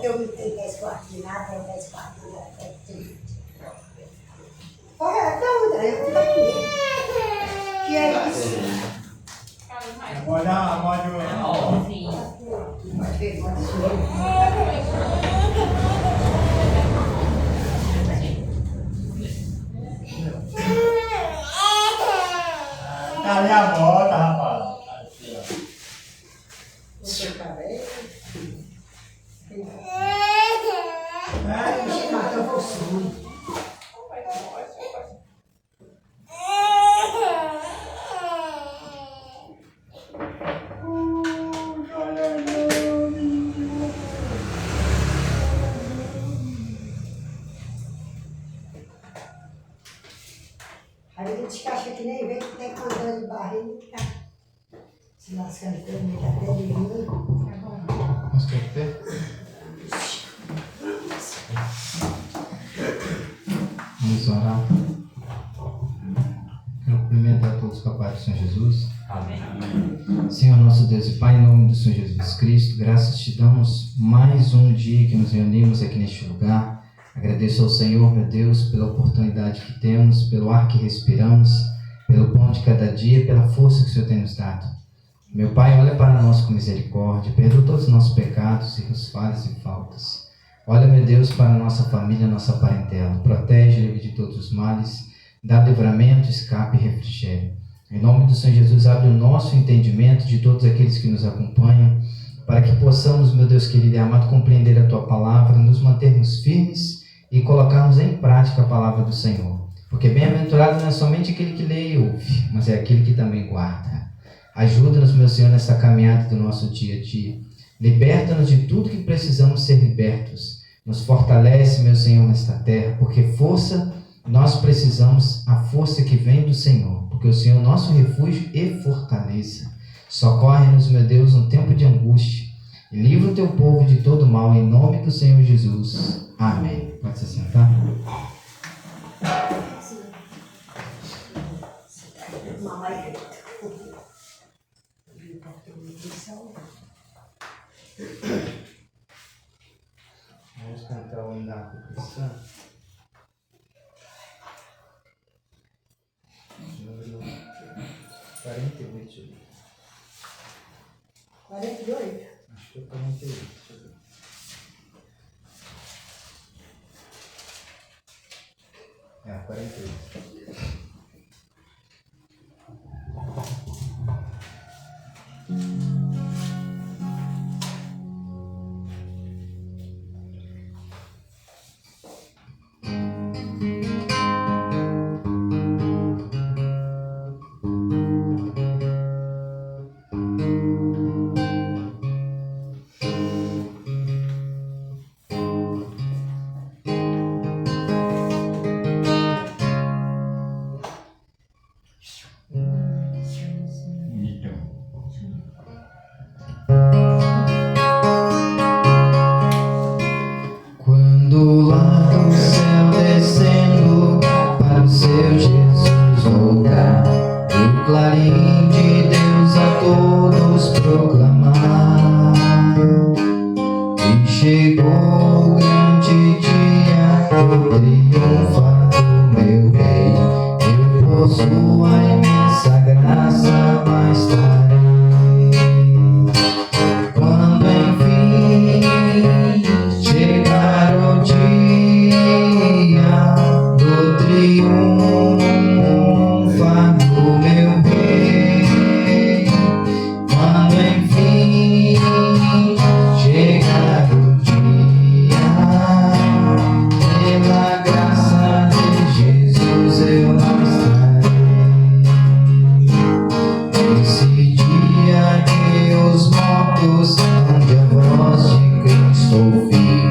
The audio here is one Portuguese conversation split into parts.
eu me tenho 10 quartos lá, tem 10 quartos lá, olha, não, eu vou aqui. Que é isso? Cadê a bota, rapaz? Você tá bem? Ai, me matou você. Aí a gente acha que nem vem que tem contando de barriga e tá se lascando todo mundo até de mim. Mas quer ter? Vamos orar. Quero cumprimentar a todos com a paz do Senhor Jesus. Amém. Senhor nosso Deus e Pai, em nome do Senhor Jesus Cristo, graças te damos mais um dia que nos reunimos aqui neste lugar. Agradeço ao Senhor, meu Deus, pela oportunidade que temos, pelo ar que respiramos, pelo pão de cada dia, pela força que o Senhor tem nos dado. Meu Pai, olha para nós com misericórdia, perdoa todos os nossos pecados, erros, falhas e faltas. Olha, meu Deus, para a nossa família, nossa parentela. Protege, livre de todos os males, dá livramento, escape e refrigério. Em nome do Senhor Jesus, abre o nosso entendimento de todos aqueles que nos acompanham, para que possamos, meu Deus querido e amado, compreender a Tua palavra, nos mantermos firmes e colocarmos em prática a palavra do Senhor. Porque bem-aventurado não é somente aquele que lê e ouve, mas é aquele que também guarda. Ajuda-nos, meu Senhor, nessa caminhada do nosso dia a dia. Liberta-nos de tudo que precisamos ser libertos. Nos fortalece, meu Senhor, nesta terra, porque força, nós precisamos, a força que vem do Senhor, porque o Senhor é nosso refúgio e fortaleza. Socorre-nos, meu Deus, no tempo de angústia, e livra o teu povo de todo mal, em nome do Senhor Jesus. Amém. Pode se sentar. Mamãe. Vamos cantar o hino da cristã. Número 48. 48? Acho que é 48. Deixa eu ver. É, 48. Quando lá do céu descendo para o seu Jesus voltar, o clarim de Deus a todos proclamar, e chegou o grande dia do triunfado meu rei, eu por sua imensa graça mais tarde. Quando enfim chegar o dia do triunfo do meu rei, quando enfim chegar o dia, pela graça de Jesus eu não estarei. Esse dia que os mortos onde a voz de Cristo ouvir,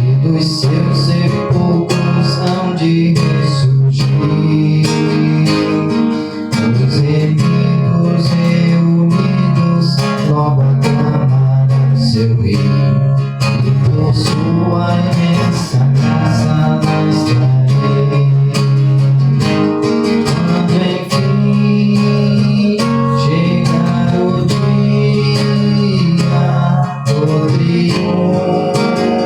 e dos seus sepulcros hão de ressurgir, os remidos reunidos logo aclamarão seu rei, e por sua imensa graça lá estarei. Quando enfim chegar o dia do triunfo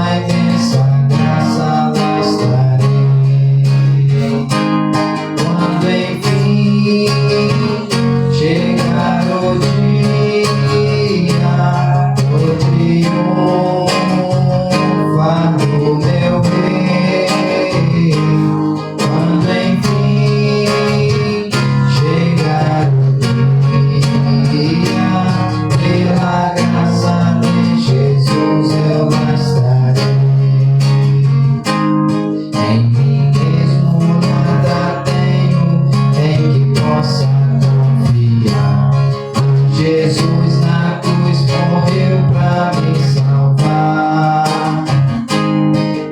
sua imensa graça lá estarei. Quando enfim chegar o dia do triunfa do meu rei, quando enfim chegar o dia, pela graça de Jesus eu lá estarei. Em mim mesmo nada tenho em que possa confiar. Jesus na cruz morreu pra me salvar.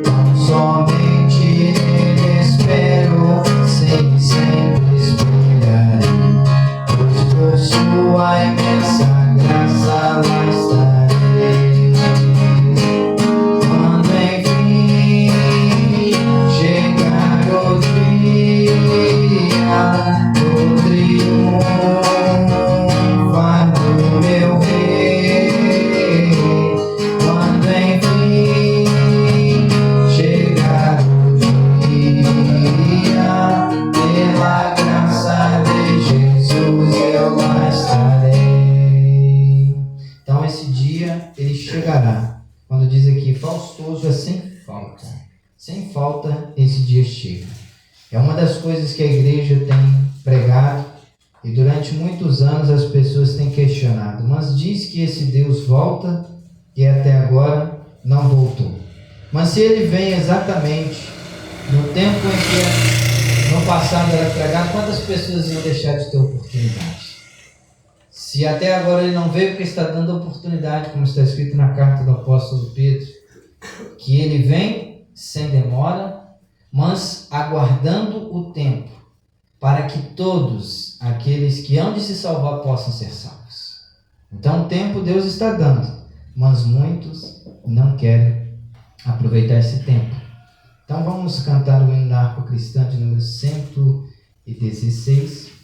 Tão somente nele espero, sempre esperarei, pois por sua imensa graça lá estarei. Quando enfim chegar o dia do triunfa do meu rei, quando enfim chegar o dia, pela graça de Jesus eu lá estarei. Então esse dia ele chegará. Quando diz aqui faustoso é sem falta. Sem falta esse dia chega. É uma das coisas que a igreja tem pregado e durante muitos anos as pessoas têm questionado. Mas diz que esse Deus volta e até agora não voltou. Mas se ele vem exatamente no tempo em que no passado era pregado, quantas pessoas iam deixar de ter oportunidade? Se até agora ele não veio, porque está dando oportunidade, como está escrito na carta do apóstolo Pedro, que ele vem sem demora, mas aguardando o tempo, para que todos aqueles que hão de se salvar possam ser salvos. Então o tempo Deus está dando, mas muitos não querem aproveitar esse tempo. Então vamos cantar o hino da harpa cristã de número 116.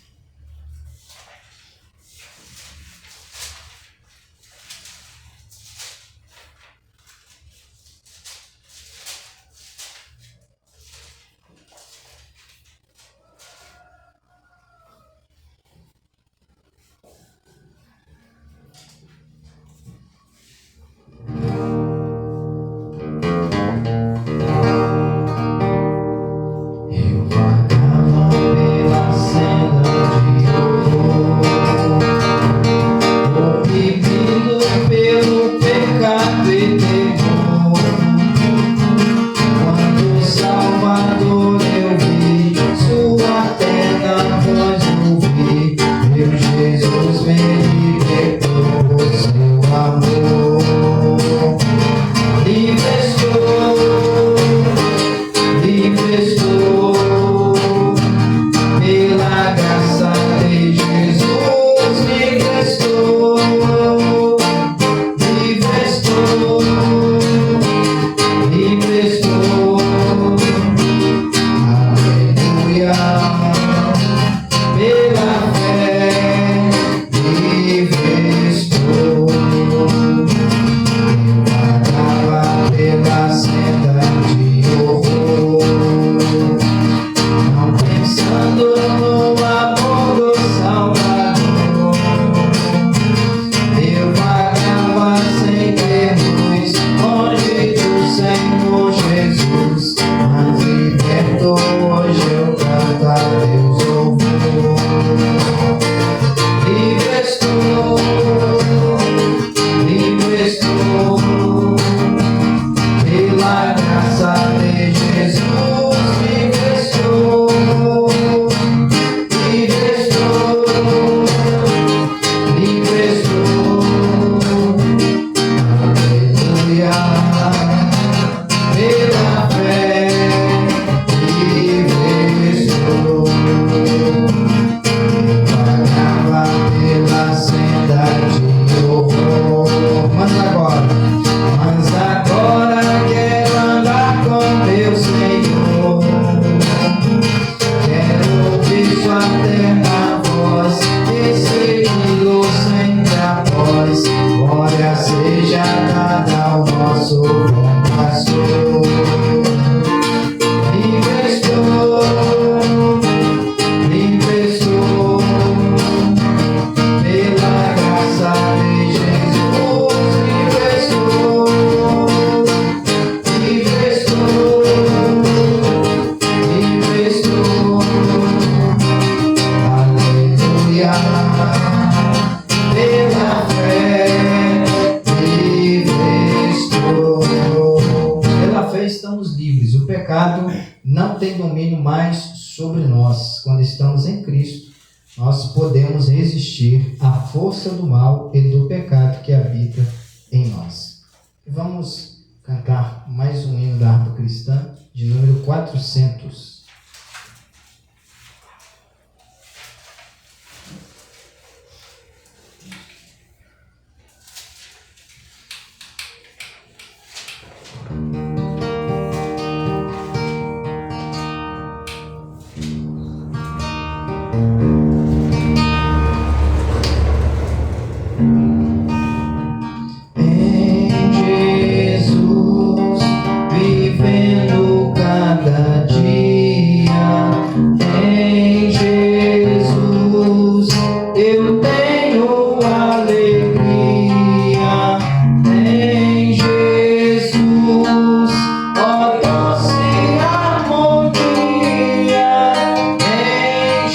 Glória seja dada ao nosso bom pastor. pecado não tem domínio mais sobre nós. Quando estamos em Cristo, nós podemos resistir à força do mal e do pecado que habita em nós. Vamos cantar mais um hino da harpa cristã, de número 400. Vivendo cada dia em Jesus, eu tenho alegria em Jesus, ó doce harmonia em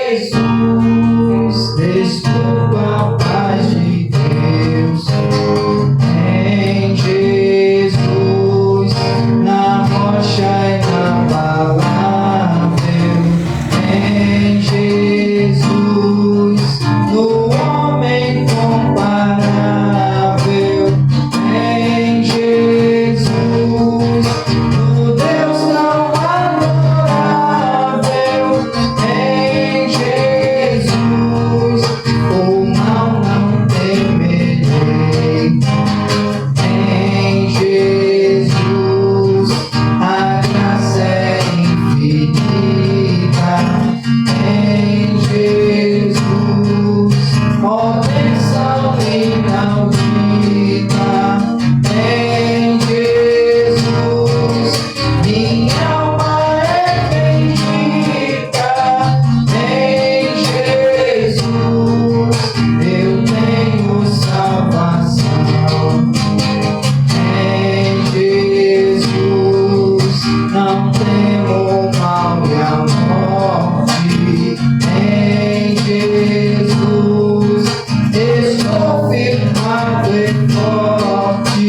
Jesus, desculpa a paz de Deus. Em Jesus, na rocha inabalável. Em Jesus, no homem comparável. Em Jesus, no Deus tão adorável. Em Jesus, o mal não temerei. Em Jesus, a graça é infinita. Em Jesus, ó bênção inaudita. Em Jesus, minha alma é bendita. Em Jesus, eu tenho salvação. Em Jesus, não temo mal e a morte. Em Jesus, estou firmado e forte.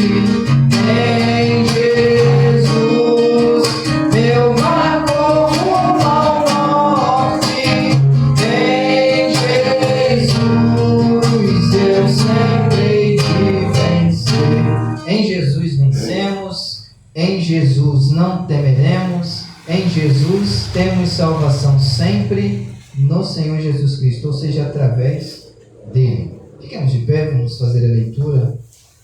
Em Jesus, meu marco rumo ao norte. Em Jesus, eu sempre hei de vencer. Em Jesus vencemos, em Jesus não temeremos, em Jesus temos salvação sempre no Senhor Jesus Cristo, ou seja, através dele. Fiquemos de pé, vamos fazer a leitura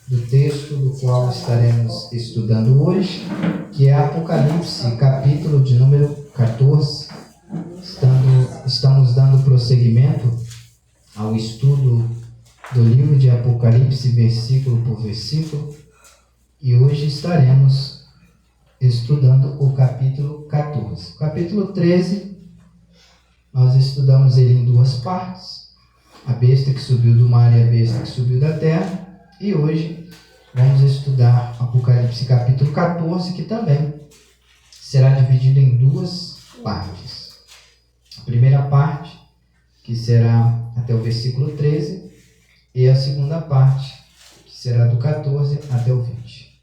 do texto do qual estaremos estudando hoje, que é Apocalipse, capítulo de número 14. Estamos dando prosseguimento ao estudo do livro de Apocalipse, versículo por versículo, e hoje estaremos estudando o capítulo 14. O capítulo 13, nós estudamos ele em duas partes, a besta que subiu do mar e a besta que subiu da terra, e hoje vamos estudar Apocalipse capítulo 14, que também será dividido em duas partes. A primeira parte, que será até o versículo 13, e a segunda parte, que será do 14 até o 20.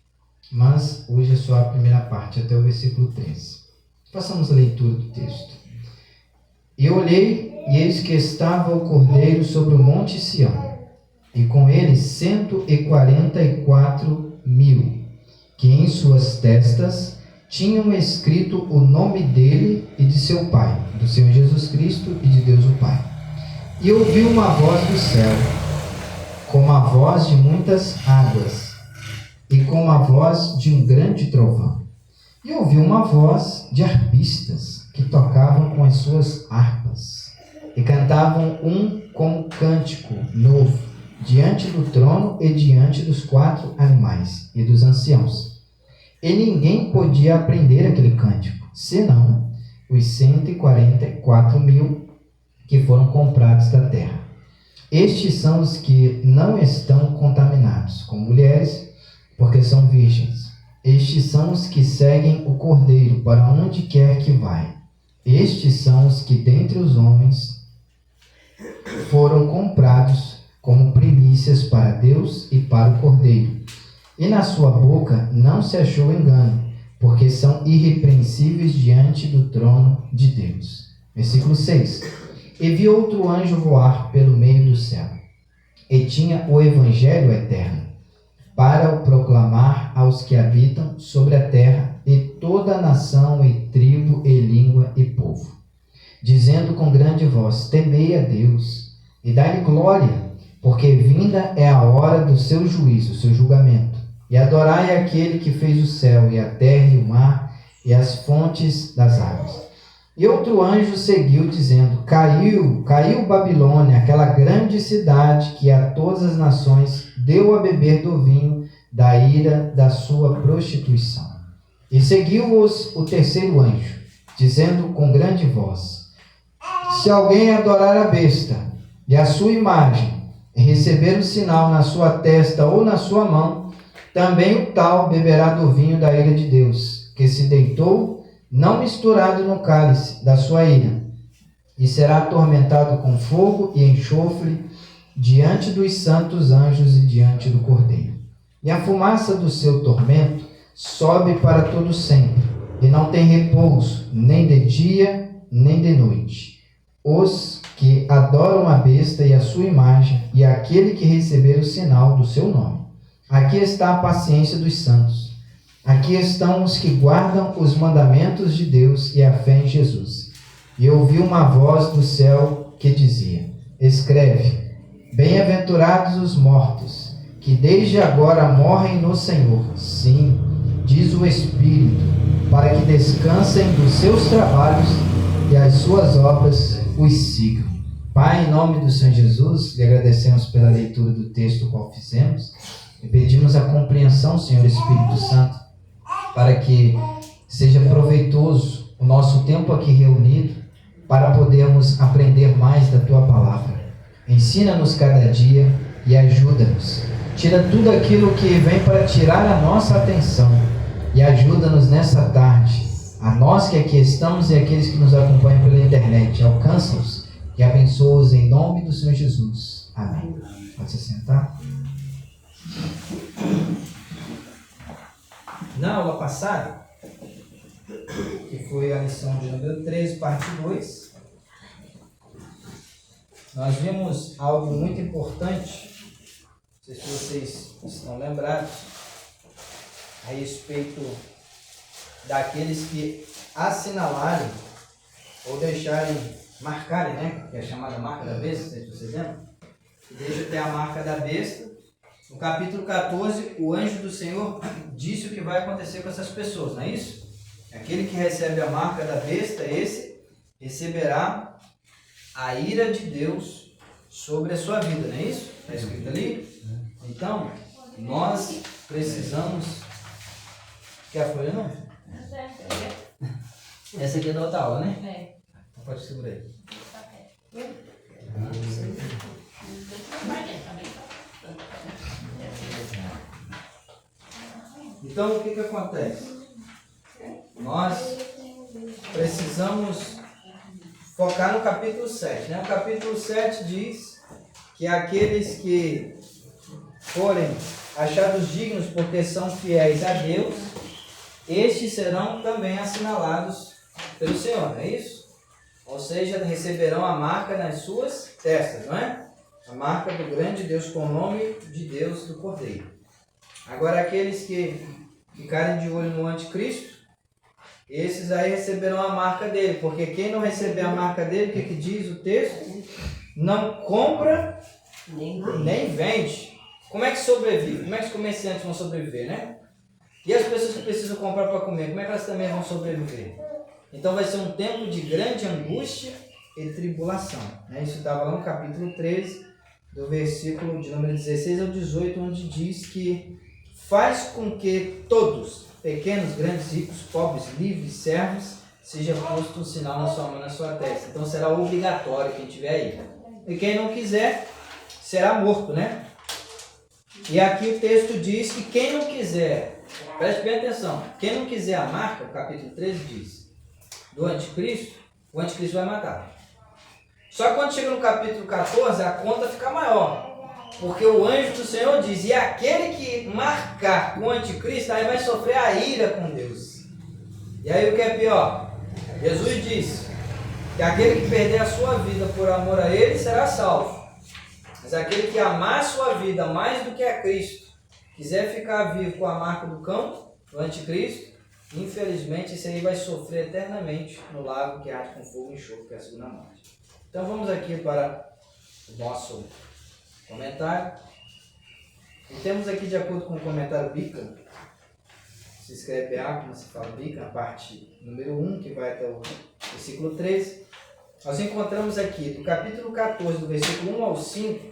Mas hoje é só a primeira parte, até o versículo 13. Façamos a leitura do texto. E eu olhei, e eis que estava o Cordeiro sobre o monte Sião, e com ele 144.000, que em suas testas tinham escrito o nome dele e de seu Pai, do Senhor Jesus Cristo e de Deus o Pai. E ouvi uma voz do céu, como a voz de muitas águas, e como a voz de um grande trovão. E ouvi uma voz de arpistas, que tocavam com as suas harpas, e cantavam como cântico novo, diante do trono e diante dos 4 animais e dos anciãos. E ninguém podia aprender aquele cântico, senão os 144.000 que foram comprados da terra. Estes são os que não estão contaminados com mulheres, porque são virgens. Estes são os que seguem o Cordeiro para onde quer que vai. Estes são os que dentre os homens foram comprados como primícias para Deus e para o Cordeiro. E na sua boca não se achou engano, porque são irrepreensíveis diante do trono de Deus. Versículo 6. E vi outro anjo voar pelo meio do céu, e tinha o evangelho eterno, para o proclamar aos que habitam sobre a terra, e toda a nação, e tribo, e língua, e povo, dizendo com grande voz: temei a Deus, e dai-lhe glória, porque vinda é a hora do seu juízo, seu julgamento. E adorai aquele que fez o céu, e a terra, e o mar, e as fontes das águas. E outro anjo seguiu, dizendo: caiu Babilônia, aquela grande cidade que a todas as nações deu a beber do vinho da ira da sua prostituição. E seguiu-os o terceiro anjo, dizendo com grande voz: se alguém adorar a besta e a sua imagem, e receber o sinal na sua testa ou na sua mão, também o tal beberá do vinho da ira de Deus, que se deitou, não misturado no cálice da sua ira, e será atormentado com fogo e enxofre diante dos santos anjos e diante do Cordeiro. E a fumaça do seu tormento sobe para todo sempre, e não tem repouso, nem de dia, nem de noite. Os que adoram a besta e a sua imagem, e aquele que receber o sinal do seu nome. Aqui está a paciência dos santos. Aqui estão os que guardam os mandamentos de Deus e a fé em Jesus. E ouvi uma voz do céu que dizia: escreve, bem-aventurados os mortos, que desde agora morrem no Senhor. Sim, diz o Espírito, para que descansem dos seus trabalhos e as suas obras os sigam. Pai, em nome do Senhor Jesus, lhe agradecemos pela leitura do texto qual fizemos e pedimos a compreensão, Senhor Espírito Santo, para que seja proveitoso o nosso tempo aqui reunido, para podermos aprender mais da Tua Palavra. Ensina-nos cada dia e ajuda-nos. Tira tudo aquilo que vem para tirar a nossa atenção e ajuda-nos nessa tarde, a nós que aqui estamos e aqueles que nos acompanham pela internet. Alcança-os e abençoa-os em nome do Senhor Jesus. Amém. Pode se sentar. Na aula passada, que foi a lição de número 13, parte 2, nós vimos algo muito importante, não sei se vocês estão lembrados, a respeito daqueles que assinalarem ou deixarem, marcarem, né? Que é a chamada marca da besta, não sei se vocês lembram. Deixa ter a marca da besta. No capítulo 14, o anjo do Senhor disse o que vai acontecer com essas pessoas, não é isso? Aquele que recebe a marca da besta, esse receberá a ira de Deus sobre a sua vida, não é isso? Está escrito ali? Então, nós precisamos... Quer a folha, não? Essa aqui é da outra aula, né? É. Então pode segurar aí. Então, o que acontece? Nós precisamos focar no capítulo 7. Né? O capítulo 7 diz que aqueles que forem achados dignos porque são fiéis a Deus, estes serão também assinalados pelo Senhor, não é isso? Ou seja, receberão a marca nas suas testas, não é? A marca do grande Deus com o nome de Deus do Cordeiro. Agora, aqueles que ficarem de olho no anticristo, esses aí receberão a marca dele, porque quem não receber a marca dele, o que diz o texto? Não compra nem vende. Como é que sobrevive? Como é que os comerciantes vão sobreviver, né? E as pessoas que precisam comprar para comer, como é que elas também vão sobreviver? Então vai ser um tempo de grande angústia e tribulação. Né? Isso estava lá no capítulo 13, do versículo de número 16 ao 18, onde diz que faz com que todos, pequenos, grandes, ricos, pobres, livres, servos, seja posto um sinal na sua mão, na sua testa. Então será obrigatório quem tiver aí. E quem não quiser, será morto, né? E aqui o texto diz que quem não quiser, preste bem atenção, quem não quiser a marca, o capítulo 13 diz, do anticristo, o anticristo vai matar. Só que quando chega no capítulo 14, a conta fica maior. Porque o anjo do Senhor diz, e aquele que marcar o anticristo, aí vai sofrer a ira com Deus. E aí o que é pior? Jesus disse que aquele que perder a sua vida por amor a Ele será salvo. Mas aquele que amar a sua vida mais do que a Cristo, quiser ficar vivo com a marca do cão, do anticristo, infelizmente esse aí vai sofrer eternamente no lago que arde com fogo e enxofre, que é a segunda morte. Então vamos aqui para o nosso comentário. E temos aqui, de acordo com o comentário Bica, se escreve PA, como se fala Bica, a parte número 1, que vai até o versículo 13. Nós encontramos aqui, do capítulo 14, do versículo 1 ao 5,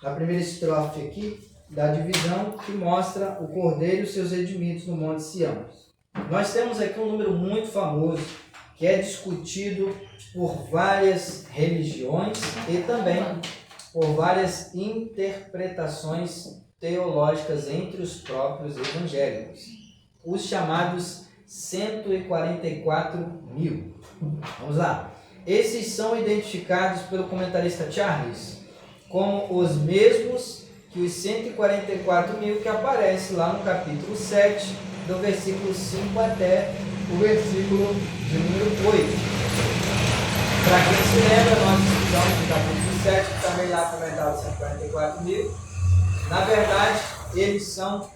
na primeira estrofe aqui, da divisão que mostra o Cordeiro e os seus redimidos no Monte Sião. Nós temos aqui um número muito famoso, que é discutido por várias religiões e também por várias interpretações teológicas entre os próprios evangélicos. Os chamados 144 mil. Vamos lá. Esses são identificados pelo comentarista Charles como os mesmos que os 144 mil que aparece lá no capítulo 7, do versículo 5 até o versículo de número 8. Para quem se lembra, nós estudamos no capítulo 7, que também lá comentado os 144 mil. Na verdade, eles são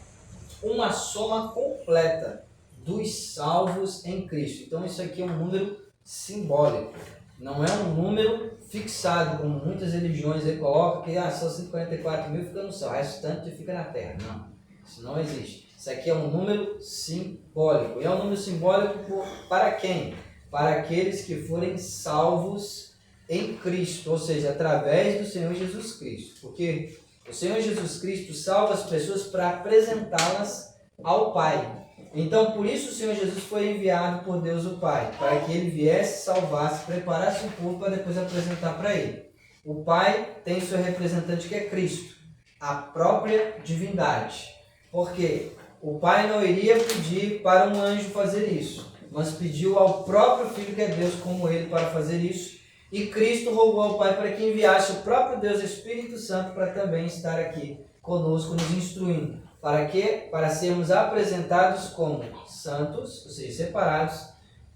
uma soma completa dos salvos em Cristo. Então isso aqui é um número simbólico. Não é um número fixado, como muitas religiões aí colocam, que só 144 mil fica no céu, o restante fica na terra. Não, isso não existe. Isso aqui é um número simbólico. E é um número simbólico para quem? Para aqueles que forem salvos em Cristo, ou seja, através do Senhor Jesus Cristo. Porque o Senhor Jesus Cristo salva as pessoas para apresentá-las ao Pai. Então, por isso o Senhor Jesus foi enviado por Deus o Pai, para que Ele viesse, salvasse, preparasse o povo para depois apresentar para Ele. O Pai tem seu representante que é Cristo, a própria divindade. Porque o Pai não iria pedir para um anjo fazer isso, mas pediu ao próprio Filho, que é Deus como Ele, para fazer isso. E Cristo rogou ao Pai para que enviasse o próprio Deus Espírito Santo para também estar aqui conosco, nos instruindo. Para quê? Para sermos apresentados como santos, ou seja, separados,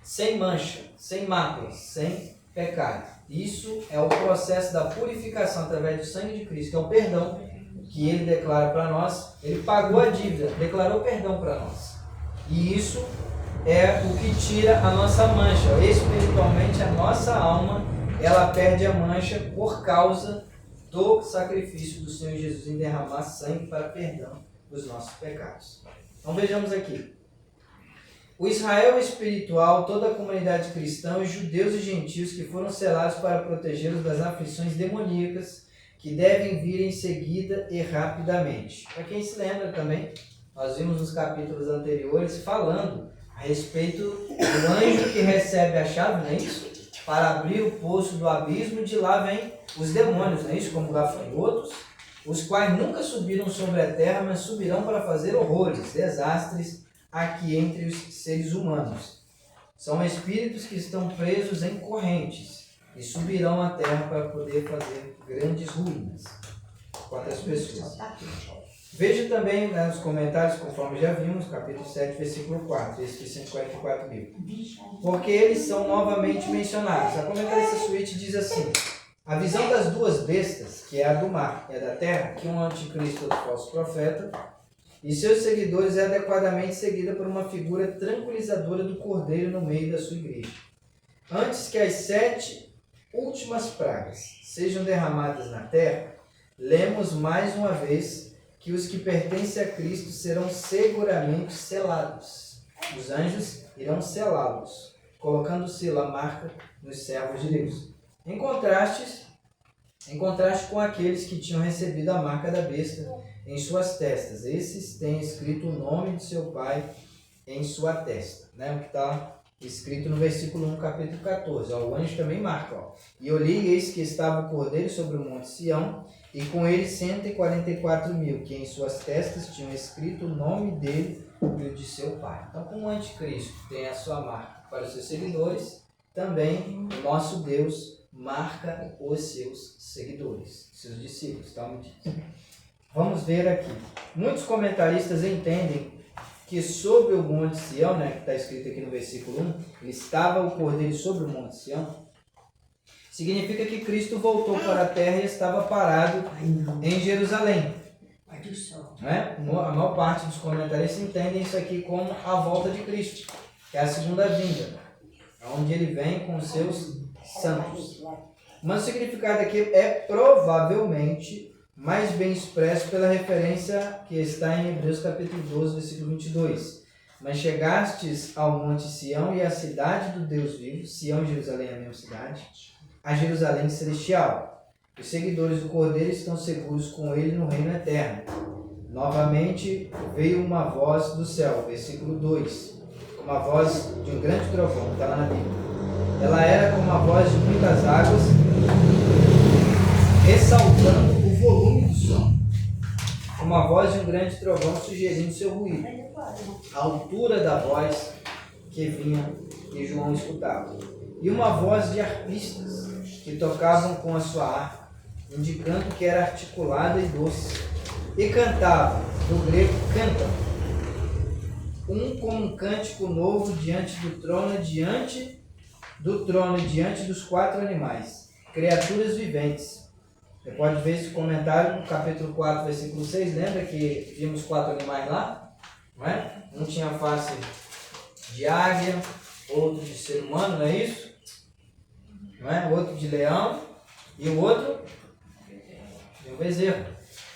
sem mancha, sem mácula, sem pecado. Isso é o processo da purificação através do sangue de Cristo, que é o perdão que Ele declara para nós. Ele pagou a dívida, declarou perdão para nós. E isso é o que tira a nossa mancha. Espiritualmente, a nossa alma, ela perde a mancha por causa do sacrifício do Senhor Jesus em derramar sangue para perdão dos nossos pecados. Então vejamos aqui. O Israel espiritual, toda a comunidade cristã, os judeus e gentios que foram selados para protegê-los das aflições demoníacas que devem vir em seguida e rapidamente. Para quem se lembra também, nós vimos nos capítulos anteriores falando a respeito do anjo que recebe a chave, não é isso? Para abrir o poço do abismo, de lá vêm os demônios, não é isso? Como gafanhotos, os quais nunca subiram sobre a terra, mas subirão para fazer horrores, desastres aqui entre os seres humanos. São espíritos que estão presos em correntes e subirão à terra para poder fazer grandes ruínas contra as pessoas. Veja também nos comentários, conforme já vimos, capítulo 7, versículo 4, esse de 144 mil. Porque eles são novamente mencionados. A comentarista Switch diz assim: a visão das duas bestas, que é a do mar e a da terra, que um anticristo do falso profeta, e seus seguidores é adequadamente seguida por uma figura tranquilizadora do Cordeiro no meio da sua igreja. Antes que as 7 últimas pragas sejam derramadas na terra, lemos mais uma vez que os que pertencem a Cristo serão seguramente selados. Os anjos irão selá-los, colocando selo, a marca nos servos de Deus. Em contraste com aqueles que tinham recebido a marca da besta em suas testas. Esses têm escrito o nome de seu Pai em sua testa. O que está escrito no versículo 1, capítulo 14. O anjo também marca. E olhei, eis que estava o Cordeiro sobre o monte Sião, e com ele 144 mil, que em suas testas tinham escrito o nome dele e o de seu Pai. Então, como o anticristo tem a sua marca para os seus seguidores, também o nosso Deus marca os seus seguidores, seus discípulos. Vamos ver aqui. Muitos comentaristas entendem que sobre o monte Sião, né, que está escrito aqui no versículo 1, estava o Cordeiro sobre o monte Sião, significa que Cristo voltou para a terra e estava parado em Jerusalém. Né? A maior parte dos comentaristas entendem isso aqui como a volta de Cristo, que é a segunda vinda, onde ele vem com os seus santos. Mas o significado aqui é provavelmente mais bem expresso pela referência que está em Hebreus capítulo 12, versículo 22. Mas chegastes ao monte Sião e à cidade do Deus vivo, Sião e Jerusalém é a mesma cidade, a Jerusalém celestial. Os seguidores do Cordeiro estão seguros com ele no reino eterno. Novamente veio uma voz do céu, versículo 2, como a voz de um grande trovão, está lá na Bíblia. Ela era como a voz de muitas águas, ressaltando o volume do som, como a voz de um grande trovão sugerindo seu ruído, a altura da voz que vinha e João escutava. E uma voz de arpistas que tocavam com a sua harpa, indicando que era articulada e doce, e cantavam, do grego cantam, como um cântico novo diante do trono e diante dos 4 animais, criaturas viventes. Você pode ver esse comentário no capítulo 4, versículo 6. Lembra que vimos 4 animais lá? Não é? Um tinha a face de águia, outro de ser humano, não é isso? Não é? Outro de leão e o outro de um bezerro.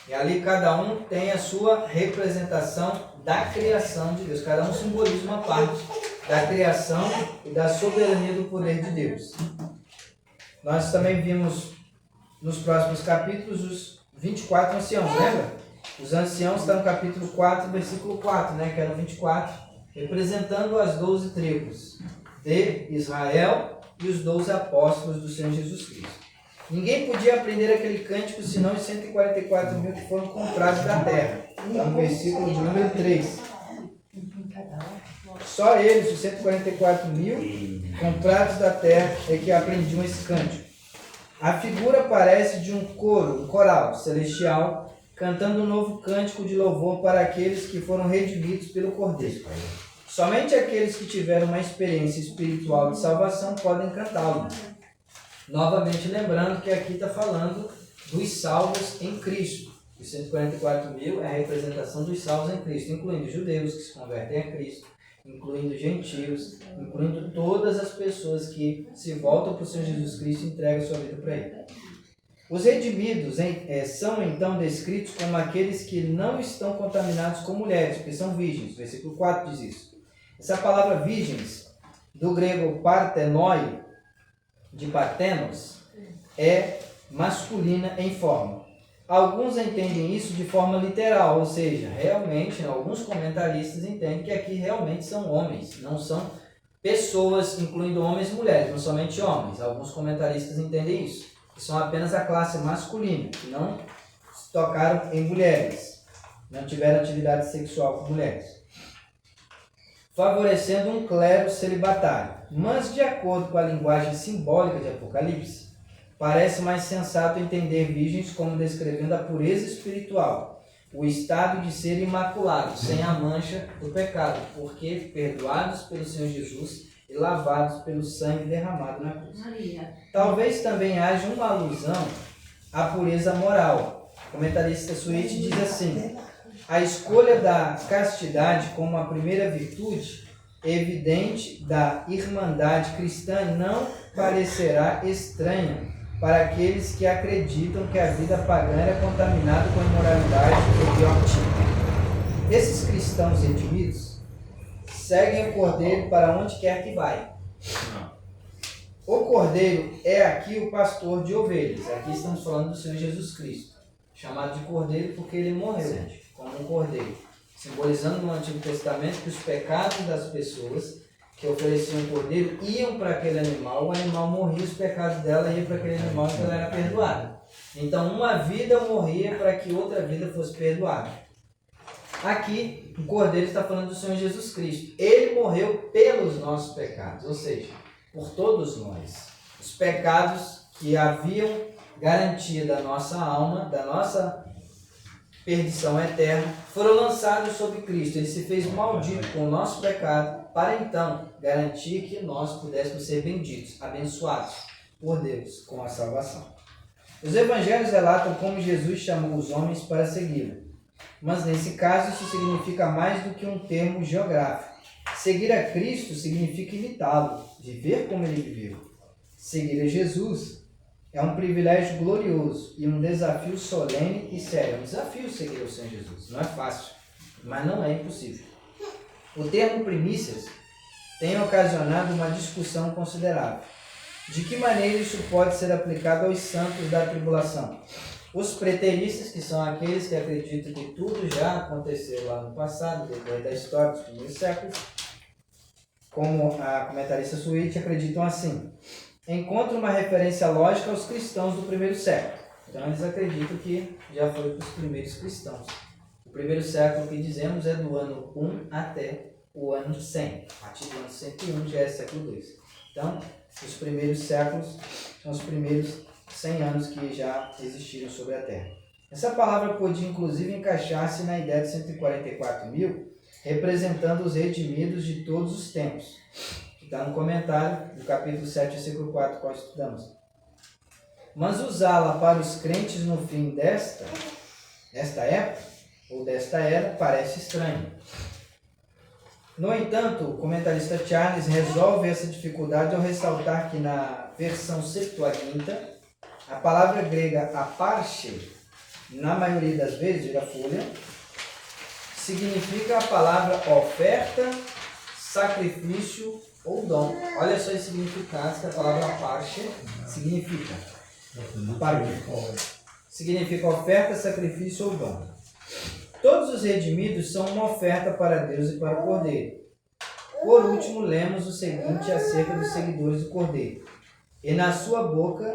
E ali cada um tem a sua representação da criação de Deus. Cada um simboliza uma parte da criação e da soberania do poder de Deus. Nós também vimos nos próximos capítulos os 24 anciãos, lembra? Os anciãos estão no capítulo 4, versículo 4, né? Que eram 24, representando as 12 tribos de Israel e os 12 apóstolos do Senhor Jesus Cristo. Ninguém podia aprender aquele cântico senão os 144 mil que foram comprados da terra. Está no versículo de número 3. Só eles, os 144 mil comprados da terra, é que aprendiam esse cântico. A figura parece de um coral celestial, cantando um novo cântico de louvor para aqueles que foram redimidos pelo Cordeiro. Somente aqueles que tiveram uma experiência espiritual de salvação podem cantá-lo. Novamente lembrando que aqui está falando dos salvos em Cristo. Os 144 mil é a representação dos salvos em Cristo, incluindo judeus que se convertem a Cristo, incluindo gentios, incluindo todas as pessoas que se voltam para o Senhor Jesus Cristo e entregam sua vida para Ele. Os redimidos são então descritos como aqueles que não estão contaminados com mulheres, porque são virgens. Versículo 4 diz isso. Essa palavra virgens, do grego partenoi, de Partenos, é masculina em forma. Alguns entendem isso de forma literal, ou seja, realmente, alguns comentaristas entendem que aqui realmente são homens, não são pessoas, incluindo homens e mulheres, não somente homens. Alguns comentaristas entendem isso, que são apenas a classe masculina, que não se tocaram em mulheres, não tiveram atividade sexual com mulheres, favorecendo um clero celibatário. Mas, de acordo com a linguagem simbólica de Apocalipse, parece mais sensato entender virgens como descrevendo a pureza espiritual, o estado de ser imaculados, sem a mancha do pecado, porque perdoados pelo Senhor Jesus e lavados pelo sangue derramado na cruz. Talvez também haja uma alusão à pureza moral. O comentarista Switch diz assim: a escolha da castidade como a primeira virtude evidente da irmandade cristã não parecerá estranha para aqueles que acreditam que a vida pagã era contaminada com imoralidade e pior tipo. Esses cristãos redimidos seguem o Cordeiro para onde quer que vai. O Cordeiro é aqui o pastor de ovelhas. Aqui estamos falando do Senhor Jesus Cristo, chamado de Cordeiro porque ele morreu como um cordeiro, simbolizando no Antigo Testamento que os pecados das pessoas que ofereciam o cordeiro iam para aquele animal, o animal morria, os pecados dela iam para aquele animal e ela era perdoada. Então uma vida morria para que outra vida fosse perdoada. Aqui o cordeiro está falando do Senhor Jesus Cristo. Ele morreu pelos nossos pecados, ou seja, por todos nós. Os pecados que haviam garantia da nossa alma, da nossa perdição eterna, foram lançados sobre Cristo. Ele se fez maldito com o nosso pecado, para então garantir que nós pudéssemos ser benditos, abençoados por Deus com a salvação. Os evangelhos relatam como Jesus chamou os homens para segui-lo. Mas nesse caso isso significa mais do que um termo geográfico. Seguir a Cristo significa imitá-lo, viver como ele viveu. Seguir a Jesus é um privilégio glorioso e um desafio solene e sério. É um desafio seguir o Senhor Jesus. Não é fácil, mas não é impossível. O termo primícias tem ocasionado uma discussão considerável. De que maneira isso pode ser aplicado aos santos da tribulação? Os preteristas, que são aqueles que acreditam que tudo já aconteceu lá no passado, depois da história dos primeiros séculos, como a comentarista Sweet, acreditam assim. Encontram uma referência lógica aos cristãos do primeiro século. Então eles acreditam que já foi para os primeiros cristãos. O primeiro século que dizemos é do ano 1 até o ano 100. A partir do ano 101 já é século 2. Então, os primeiros séculos são os primeiros 100 anos que já existiram sobre a Terra. Essa palavra podia inclusive encaixar-se na ideia de 144 mil, representando os redimidos de todos os tempos. Está no comentário do capítulo 7, versículo 4, qual estudamos. Mas usá-la para os crentes no fim desta época, ou desta era, parece estranho. No entanto, o comentarista Charles resolve essa dificuldade ao ressaltar que na versão Septuaginta, a palavra grega aparche, na maioria das vezes, vira folha, significa a palavra oferta, sacrifício ou dom. Olha só os significados que a palavra aparche significa. Significa oferta, sacrifício ou dom. Todos os redimidos são uma oferta para Deus e para o Cordeiro. Por último, lemos o seguinte acerca dos seguidores do Cordeiro. E na sua boca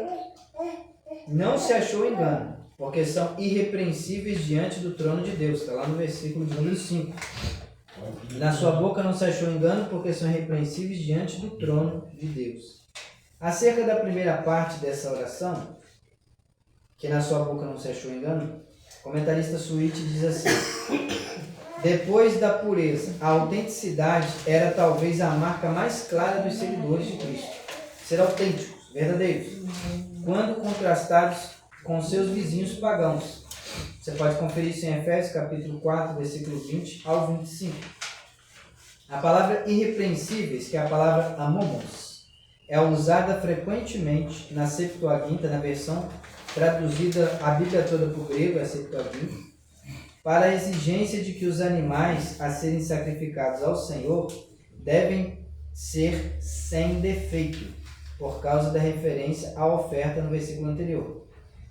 não se achou engano, porque são irrepreensíveis diante do trono de Deus. Está lá no versículo de número 5. Na sua boca não se achou engano, porque são irrepreensíveis diante do trono de Deus. Acerca da primeira parte dessa oração, que na sua boca não se achou engano, o comentarista Sweet diz assim: depois da pureza, a autenticidade era talvez a marca mais clara dos seguidores de Cristo. Ser autênticos, verdadeiros, quando contrastados com seus vizinhos pagãos. Você pode conferir isso em Efésios capítulo 4, versículo 20 ao 25. A palavra irrepreensíveis, que é a palavra amomos, é usada frequentemente na Septuaginta, na versão traduzida a Bíblia toda para o grego, a Septuaginta, para a exigência de que os animais a serem sacrificados ao Senhor devem ser sem defeito, por causa da referência à oferta no versículo anterior.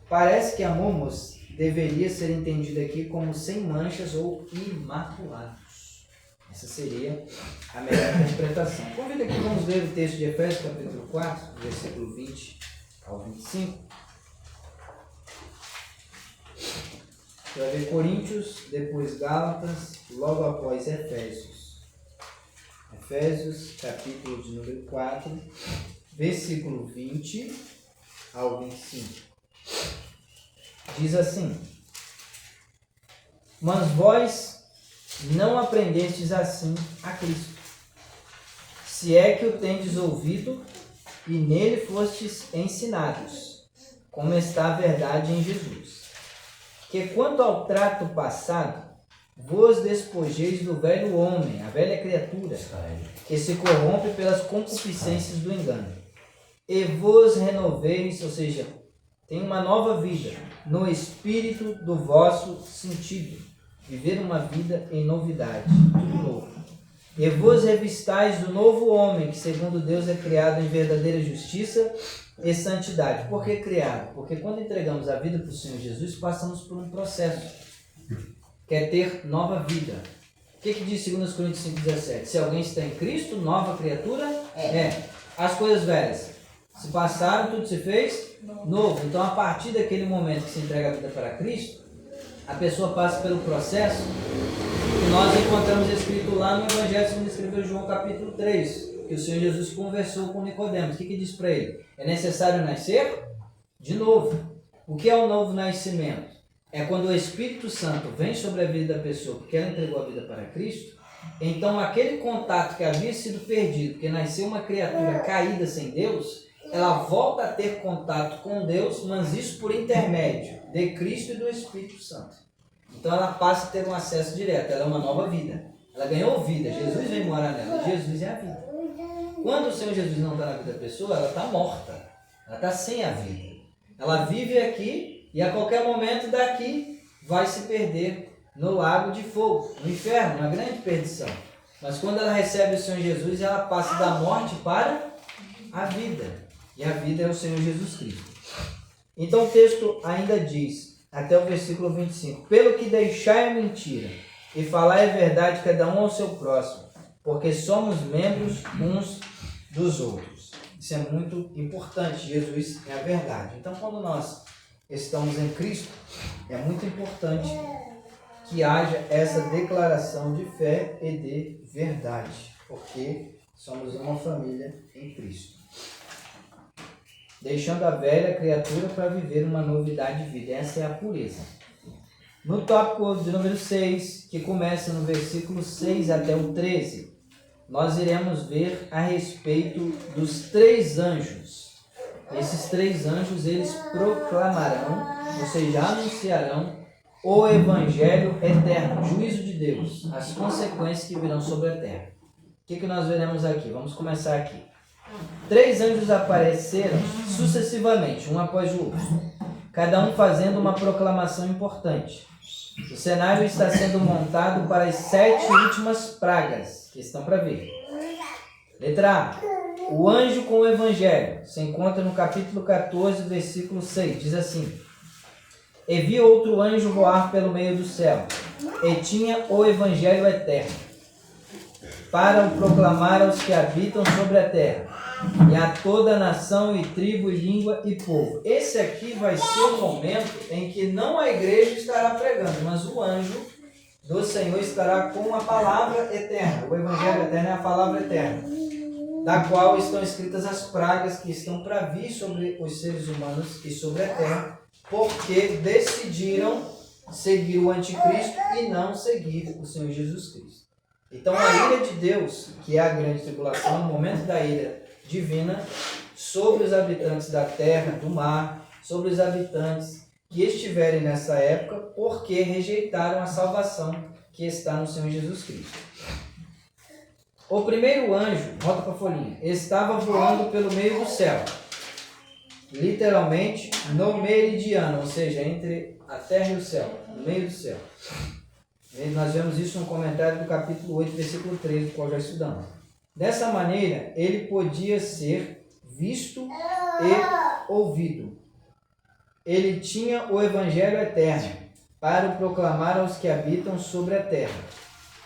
Parece que amomos deveria ser entendido aqui como sem manchas ou imaculados. Essa seria a melhor interpretação. Convido aqui, vamos ler o texto de Efésios capítulo 4, versículo 20 ao 25. Você vai ver Coríntios, depois Gálatas, logo após Efésios. Efésios, capítulo de número 4, versículo 20 ao 25. Diz assim: mas vós não aprendestes assim a Cristo, se é que o tendes ouvido e nele fostes ensinados, como está a verdade em Jesus. Que quanto ao trato passado, vos despojeis do velho homem, a velha criatura, que se corrompe pelas concupiscências do engano, e vos renoveis, ou seja, tem uma nova vida, no espírito do vosso sentido, viver uma vida em novidade, tudo novo. E vos revistais do novo homem, que segundo Deus é criado em verdadeira justiça e santidade. Por que criado? Porque quando entregamos a vida para o Senhor Jesus, passamos por um processo, que é ter nova vida. O que diz 2 Coríntios 5,17? Se alguém está em Cristo, nova criatura é. As coisas velhas se passaram, tudo se fez novo. Então, a partir daquele momento que se entrega a vida para Cristo, a pessoa passa pelo processo que nós encontramos escrito lá no Evangelho segundo escreveu João capítulo 3, que o Senhor Jesus conversou com Nicodemos. O que diz para ele? É necessário nascer de novo. O que é o novo nascimento? é quando o Espírito Santo vem sobre a vida da pessoa, porque ela entregou a vida para Cristo, então aquele contato que havia sido perdido, porque nasceu uma criatura caída sem Deus, ela volta a ter contato com Deus, mas isso por intermédio de Cristo e do Espírito Santo. Então ela passa a ter um acesso direto, ela é uma nova vida. Ela ganhou vida, Jesus veio morar nela, Jesus é a vida. Quando o Senhor Jesus não está na vida da pessoa, ela está morta, ela está sem a vida. Ela vive aqui e a qualquer momento daqui vai se perder no lago de fogo, no inferno, uma grande perdição. Mas quando ela recebe o Senhor Jesus, ela passa da morte para a vida. E a vida é o Senhor Jesus Cristo. Então o texto ainda diz, até o versículo 25, pelo que deixai a mentira e falai a verdade cada um ao seu próximo, porque somos membros uns dos outros. Isso é muito importante, Jesus é a verdade. Então quando nós estamos em Cristo, é muito importante que haja essa declaração de fé e de verdade, porque somos uma família em Cristo. Deixando a velha criatura para viver uma novidade de vida. Essa é a pureza. No tópico de número 6, que começa no versículo 6 até o 13, nós iremos ver a respeito dos 3 anjos. Esses 3 anjos, eles proclamarão, ou seja, anunciarão o Evangelho eterno, juízo de Deus, as consequências que virão sobre a terra. O que nós veremos aqui? Vamos começar aqui. 3 anjos apareceram sucessivamente, um após o outro, cada um fazendo uma proclamação importante. O cenário está sendo montado para as 7 últimas pragas que estão para vir. Letra A. O anjo com o Evangelho se encontra no capítulo 14, versículo 6. Diz assim: E vi outro anjo voar pelo meio do céu, e tinha o Evangelho eterno, para o proclamar aos que habitam sobre a terra, e a toda nação, e tribo, e língua, e povo. Esse aqui vai ser o momento em que não a igreja estará pregando, mas o anjo do Senhor estará com a palavra eterna. O Evangelho eterno é a palavra eterna, da qual estão escritas as pragas que estão para vir sobre os seres humanos e sobre a terra, porque decidiram seguir o anticristo e não seguir o Senhor Jesus Cristo. Então a ira de Deus, que é a grande tribulação, o momento da ira divina, sobre os habitantes da terra, do mar, sobre os habitantes que estiverem nessa época, porque rejeitaram a salvação que está no Senhor Jesus Cristo. O primeiro anjo, volta para a folhinha, estava voando pelo meio do céu, literalmente no meridiano, ou seja, entre a terra e o céu, no meio do céu. Nós vemos isso no comentário do capítulo 8, versículo 13, do qual já estudamos. Dessa maneira, ele podia ser visto e ouvido. Ele tinha o Evangelho eterno para o proclamar aos que habitam sobre a terra.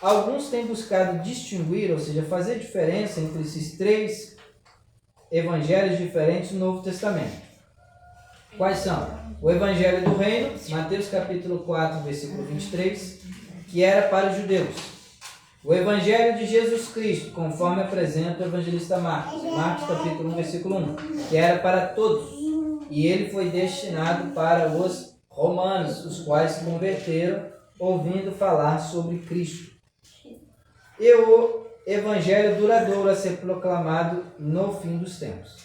Alguns têm buscado distinguir, ou seja, fazer diferença entre esses 3 evangelhos diferentes no Novo Testamento. Quais são? O Evangelho do Reino, Mateus capítulo 4, versículo 23, que era para os judeus. O Evangelho de Jesus Cristo, conforme apresenta o evangelista Marcos, Marcos capítulo 1, versículo 1, que era para todos, e ele foi destinado para os romanos, os quais se converteram ouvindo falar sobre Cristo. E o Evangelho duradouro a ser proclamado no fim dos tempos.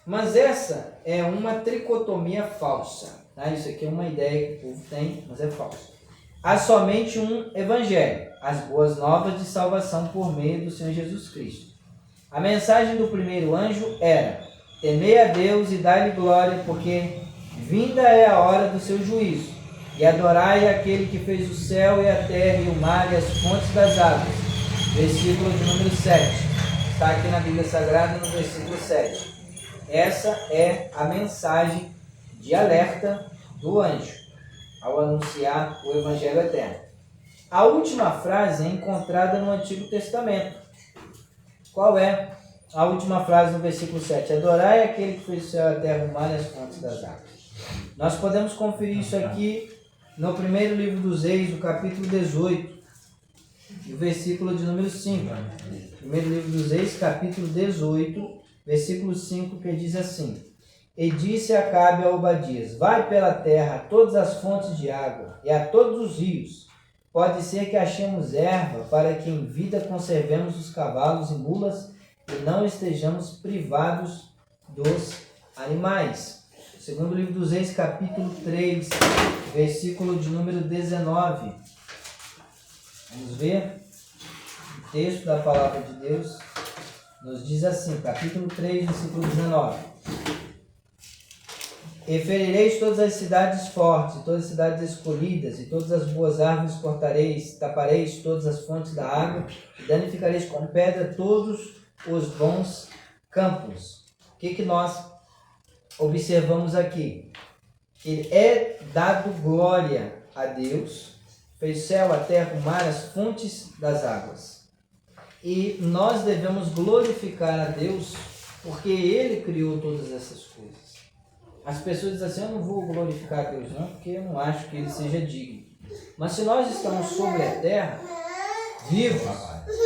Mas essa é uma tricotomia falsa. Tá? Isso aqui é uma ideia que o povo tem, mas é falso. Há somente um Evangelho, as boas novas de salvação por meio do Senhor Jesus Cristo. A mensagem do primeiro anjo era: temei a Deus e dai-lhe glória, porque vinda é a hora do seu juízo, e adorai aquele que fez o céu e a terra e o mar e as fontes das águas. Versículo de número 7. Está aqui na Bíblia Sagrada, no versículo 7. Essa é a mensagem de alerta do anjo, ao anunciar o Evangelho eterno. A última frase é encontrada no Antigo Testamento. Qual é a última frase no versículo 7? Adorai aquele que fez o céu, a terra, o mar e as fontes das águas. Nós podemos conferir isso aqui no primeiro livro dos Reis, no capítulo 18, o versículo de número 5. Primeiro livro dos Reis, capítulo 18, versículo 5, que diz assim: E disse Acabe a Obadias: vai pela terra a todas as fontes de água e a todos os rios. Pode ser que achemos erva para que em vida conservemos os cavalos e mulas e não estejamos privados dos animais. Segundo livro dos Reis, capítulo 3, versículo de número 19. Vamos ver o texto da palavra de Deus. Nos diz assim, capítulo 3, versículo 19. E ferireis todas as cidades fortes, todas as cidades escolhidas, e todas as boas árvores cortareis, tapareis todas as fontes da água, e danificareis com pedra todos os bons campos. O que nós observamos aqui? Que é dado glória a Deus, fez o céu, a terra, o mar, as fontes das águas. E nós devemos glorificar a Deus, porque Ele criou todas essas coisas. As pessoas dizem assim, eu não vou glorificar a Deus não, porque eu não acho que Ele seja digno. Mas se nós estamos sobre a terra, vivos,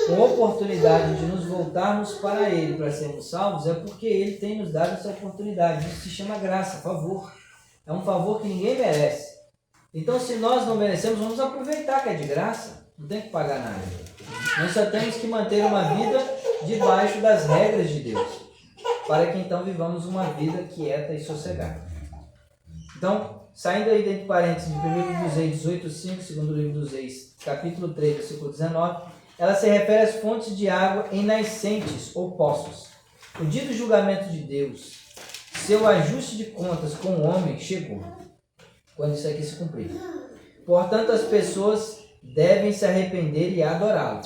com oportunidade de nos voltarmos para Ele, para sermos salvos, é porque Ele tem nos dado essa oportunidade. Isso se chama graça, favor. É um favor que ninguém merece. Então, se nós não merecemos, vamos aproveitar que é de graça. Não tem que pagar nada. Nós só temos que manter uma vida debaixo das regras de Deus, para que então vivamos uma vida quieta e sossegada. Então, saindo aí dentro de parênteses de 1 dos Reis 18:5, segundo livro dos Reis, capítulo 3, versículo 19, ela se refere às fontes de água em nascentes ou poços. O dia do julgamento de Deus, seu ajuste de contas com o homem chegou, quando isso aqui se cumprir. Portanto, as pessoas devem se arrepender e adorá-lo.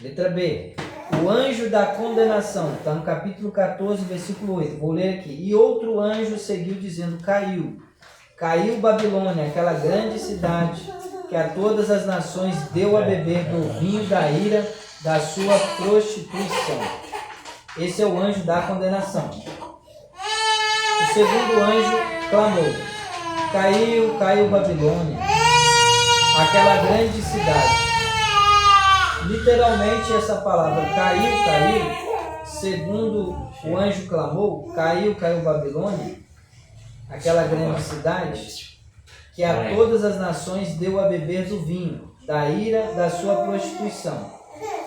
Letra B. O anjo da condenação, está no capítulo 14, versículo 8. Vou ler aqui. E outro anjo seguiu dizendo, caiu Babilônia, aquela grande cidade, que a todas as nações deu a beber do vinho da ira da sua prostituição. Esse é o anjo da condenação. O segundo anjo clamou, caiu Babilônia, aquela grande cidade. Literalmente essa palavra caiu, segundo o anjo clamou, caiu Babilônia, aquela grande cidade, que a todas as nações deu a beber do vinho, da ira da sua prostituição.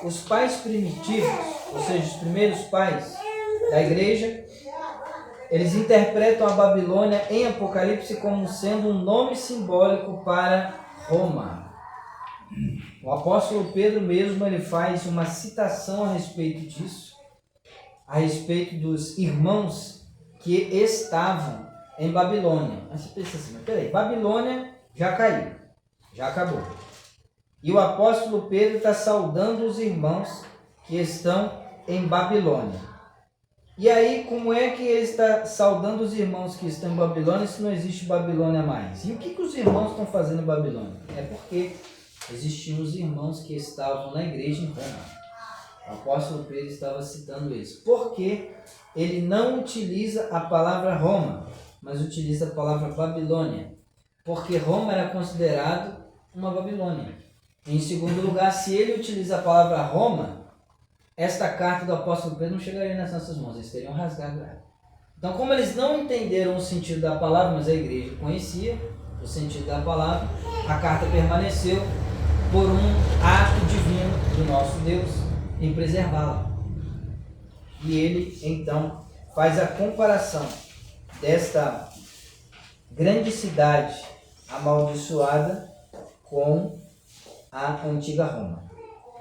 Os pais primitivos, ou seja, os primeiros pais da igreja, eles interpretam a Babilônia em Apocalipse como sendo um nome simbólico para Roma. O apóstolo Pedro mesmo ele faz uma citação a respeito disso, a respeito dos irmãos que estavam em Babilônia. Mas você pensa assim, mas peraí, Babilônia já caiu, já acabou. E o apóstolo Pedro está saudando os irmãos que estão em Babilônia. E aí, como é que ele está saudando os irmãos que estão em Babilônia se não existe Babilônia mais? E o que os irmãos estão fazendo em Babilônia? É porque existiam os irmãos que estavam na igreja em Roma. O apóstolo Pedro estava citando isso. Porque ele não utiliza a palavra Roma, mas utiliza a palavra Babilônia. Porque Roma era considerado uma Babilônia. Em segundo lugar, se ele utiliza a palavra Roma, esta carta do apóstolo Pedro não chegaria nas nossas mãos, eles teriam rasgado ela. Então, como eles não entenderam o sentido da palavra, mas a igreja conhecia o sentido da palavra, a carta permaneceu por um ato divino do nosso Deus em preservá-la. E ele, então, faz a comparação desta grande cidade amaldiçoada com a antiga Roma.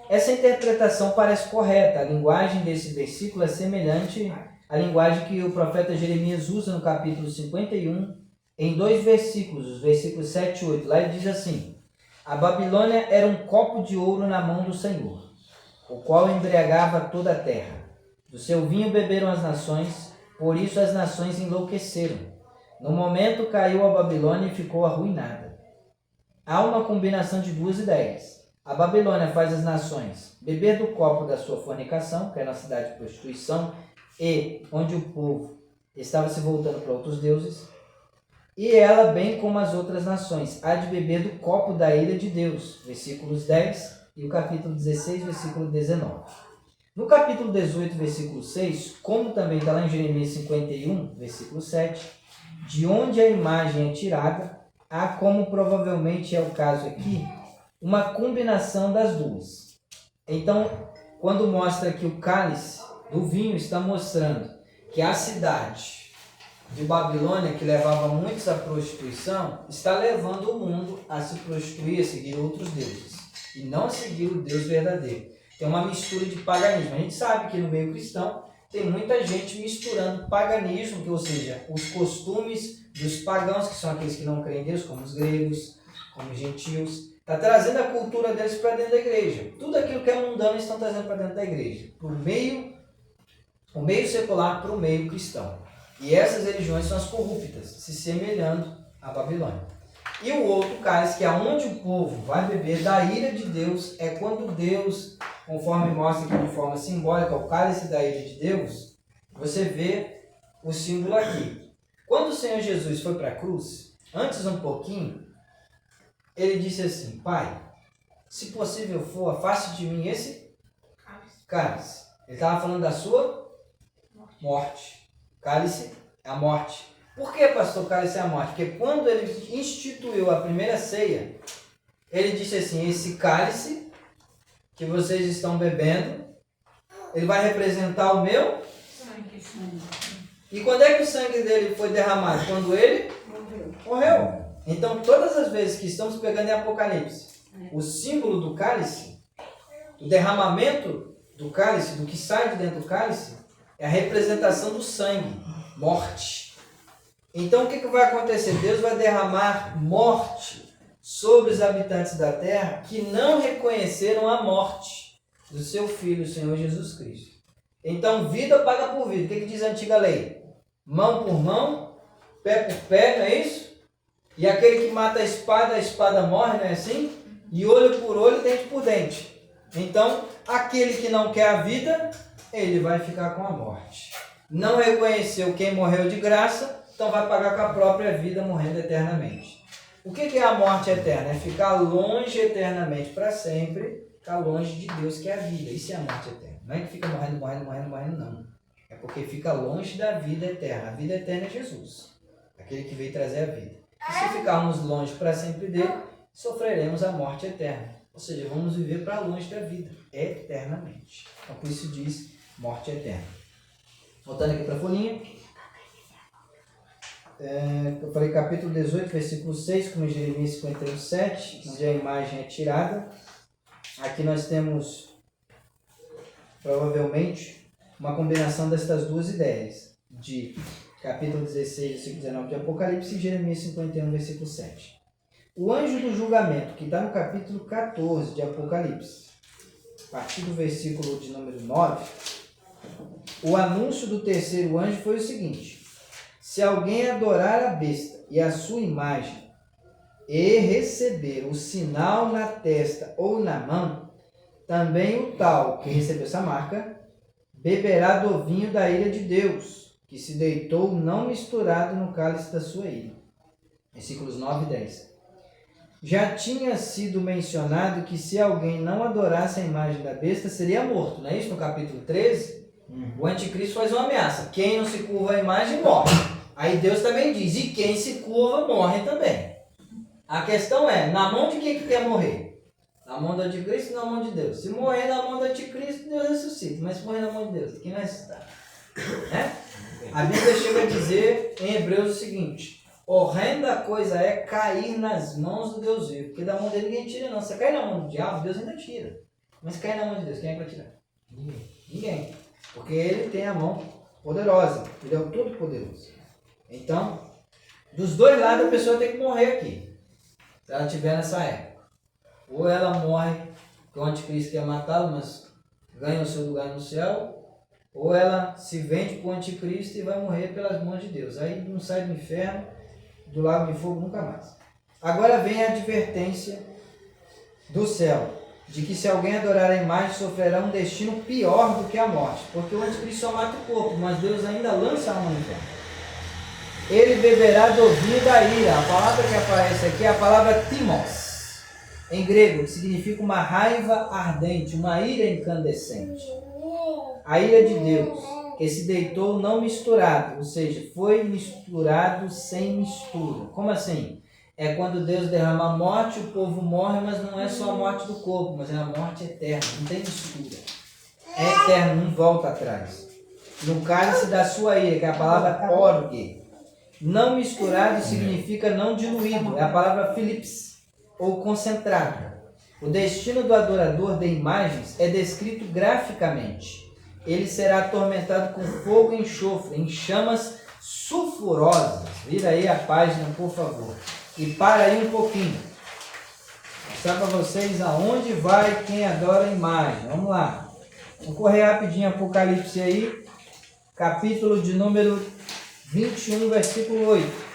Essa interpretação parece correta. A linguagem desse versículo é semelhante à linguagem que o profeta Jeremias usa no capítulo 51, em 2 versículos, os versículos 7 e 8. Lá ele diz assim, a Babilônia era um copo de ouro na mão do Senhor, o qual embriagava toda a terra. Do seu vinho beberam as nações, por isso as nações enlouqueceram. No momento caiu a Babilônia e ficou arruinada. Há uma combinação de duas ideias. A Babilônia faz as nações beber do copo da sua fornicação, que era uma cidade de prostituição, e onde o povo estava se voltando para outros deuses. E ela, bem como as outras nações, há de beber do copo da ira de Deus. Versículos 10 e o capítulo 16, versículo 19. No capítulo 18, versículo 6, como também está lá em Jeremias 51, versículo 7, de onde a imagem é tirada, há, como provavelmente é o caso aqui, uma combinação das duas. Então, quando mostra que o cálice do vinho está mostrando que a cidade de Babilônia, que levava muitos à prostituição, está levando o mundo a se prostituir, a seguir outros deuses, e não a seguir o Deus verdadeiro. Tem uma mistura de paganismo. A gente sabe que no meio cristão tem muita gente misturando paganismo, ou seja, os costumes dos pagãos, que são aqueles que não creem em Deus, como os gregos, como os gentios, está trazendo a cultura deles para dentro da igreja. Tudo aquilo que é mundano eles estão trazendo para dentro da igreja, o meio secular para o meio cristão. E essas religiões são as corruptas, se semelhando à Babilônia. E o outro cálice, que é onde o povo vai beber da ira de Deus, é quando Deus, conforme mostra aqui de forma simbólica, o cálice da ira de Deus, você vê o símbolo aqui. Quando o Senhor Jesus foi para a cruz, antes um pouquinho, ele disse assim: Pai, se possível for, afaste de mim esse cálice. Ele estava falando da sua morte. Cálice é a morte. Por que, pastor, cálice é a morte? Porque quando ele instituiu a primeira ceia, ele disse assim: esse cálice que vocês estão bebendo, ele vai representar o meu sangue. E quando é que o sangue dele foi derramado? Quando ele morreu. Então, todas as vezes que estamos pegando em Apocalipse, o símbolo do cálice, o derramamento do cálice, do que sai de dentro do cálice, é a representação do sangue, morte. Então, o que vai acontecer? Deus vai derramar morte sobre os habitantes da terra que não reconheceram a morte do seu Filho, o Senhor Jesus Cristo. Então, vida paga por vida. O que diz a antiga lei? Mão por mão, pé por pé, não é isso? E aquele que mata a espada morre, não é assim? E olho por olho, dente por dente. Então, aquele que não quer a vida, ele vai ficar com a morte. Não reconheceu quem morreu de graça, então vai pagar com a própria vida, morrendo eternamente. O que é a morte eterna? É ficar longe eternamente, para sempre, ficar longe de Deus, que é a vida. Isso é a morte eterna. Não é que fica morrendo, não. É porque fica longe da vida eterna. A vida eterna é Jesus, aquele que veio trazer a vida. E se ficarmos longe para sempre dele, sofreremos a morte eterna. Ou seja, vamos viver para longe da vida, eternamente. Então, por isso diz morte eterna. Voltando aqui para a folhinha. Eu falei capítulo 18, versículo 6, como em Jeremias 51, 7, onde a imagem é tirada. Aqui nós temos, provavelmente, uma combinação destas duas ideias, de capítulo 16, versículo 19 de Apocalipse e Jeremias 51, versículo 7. O anjo do julgamento, que está no capítulo 14 de Apocalipse, a partir do versículo de número 9, o anúncio do terceiro anjo foi o seguinte: se alguém adorar a besta e a sua imagem e receber o sinal na testa ou na mão, também o tal que recebeu essa marca beberá do vinho da ira de Deus, que se deitou não misturado no cálice da sua ira. Versículos 9 e 10. Já tinha sido mencionado que se alguém não adorasse a imagem da besta, seria morto. Não é isso? No capítulo 13, o anticristo faz uma ameaça: quem não se curva à imagem morre. Aí Deus também diz: e quem se curva morre também. A questão é, na mão de quem que quer morrer? Na mão do anticristo ou na mão de Deus? Se morrer na mão do anticristo, Deus ressuscita. Mas se morrer na mão de Deus, quem vai ressuscitar? A Bíblia chega a dizer em Hebreus o seguinte: horrenda coisa é cair nas mãos do Deus vivo. Porque da mão dele ninguém tira, não. Se você cair na mão do diabo, Deus ainda tira. Mas se cair na mão de Deus, quem é que vai tirar? Ninguém. Porque ele tem a mão poderosa. Ele é o todo-poderoso. Então, dos dois lados a pessoa tem que morrer aqui, se ela estiver nessa época. Ou ela morre, porque o anticristo quer matá-lo, mas ganha o seu lugar no céu, ou ela se vende para o anticristo e vai morrer pelas mãos de Deus. Aí não sai do inferno, do lago de fogo, nunca mais. Agora vem a advertência do céu, de que se alguém adorar a imagem, sofrerá um destino pior do que a morte, porque o anticristo só mata o corpo, mas Deus ainda lança a alma no inferno. Ele beberá do vinho da ira. A palavra que aparece aqui é a palavra timos, em grego, que significa uma raiva ardente, uma ira incandescente. a ira de Deus, que se deitou não misturado, ou seja, foi misturado sem mistura. Como assim? É quando Deus derrama a morte, o povo morre, mas não é só a morte do corpo, mas é a morte eterna, não tem mistura. É eterno, não volta atrás. No cálice da sua ira, que é a palavra orgue. Não misturado significa não diluído, é a palavra philips, ou concentrado. O destino do adorador de imagens é descrito graficamente. Ele será atormentado com fogo e enxofre, em chamas sulfurosas. Vira aí a página, por favor. E para aí um pouquinho. Vou mostrar para vocês aonde vai quem adora a imagem. Vamos lá. Vou correr rapidinho Apocalipse aí. Capítulo de número 21, versículo 8.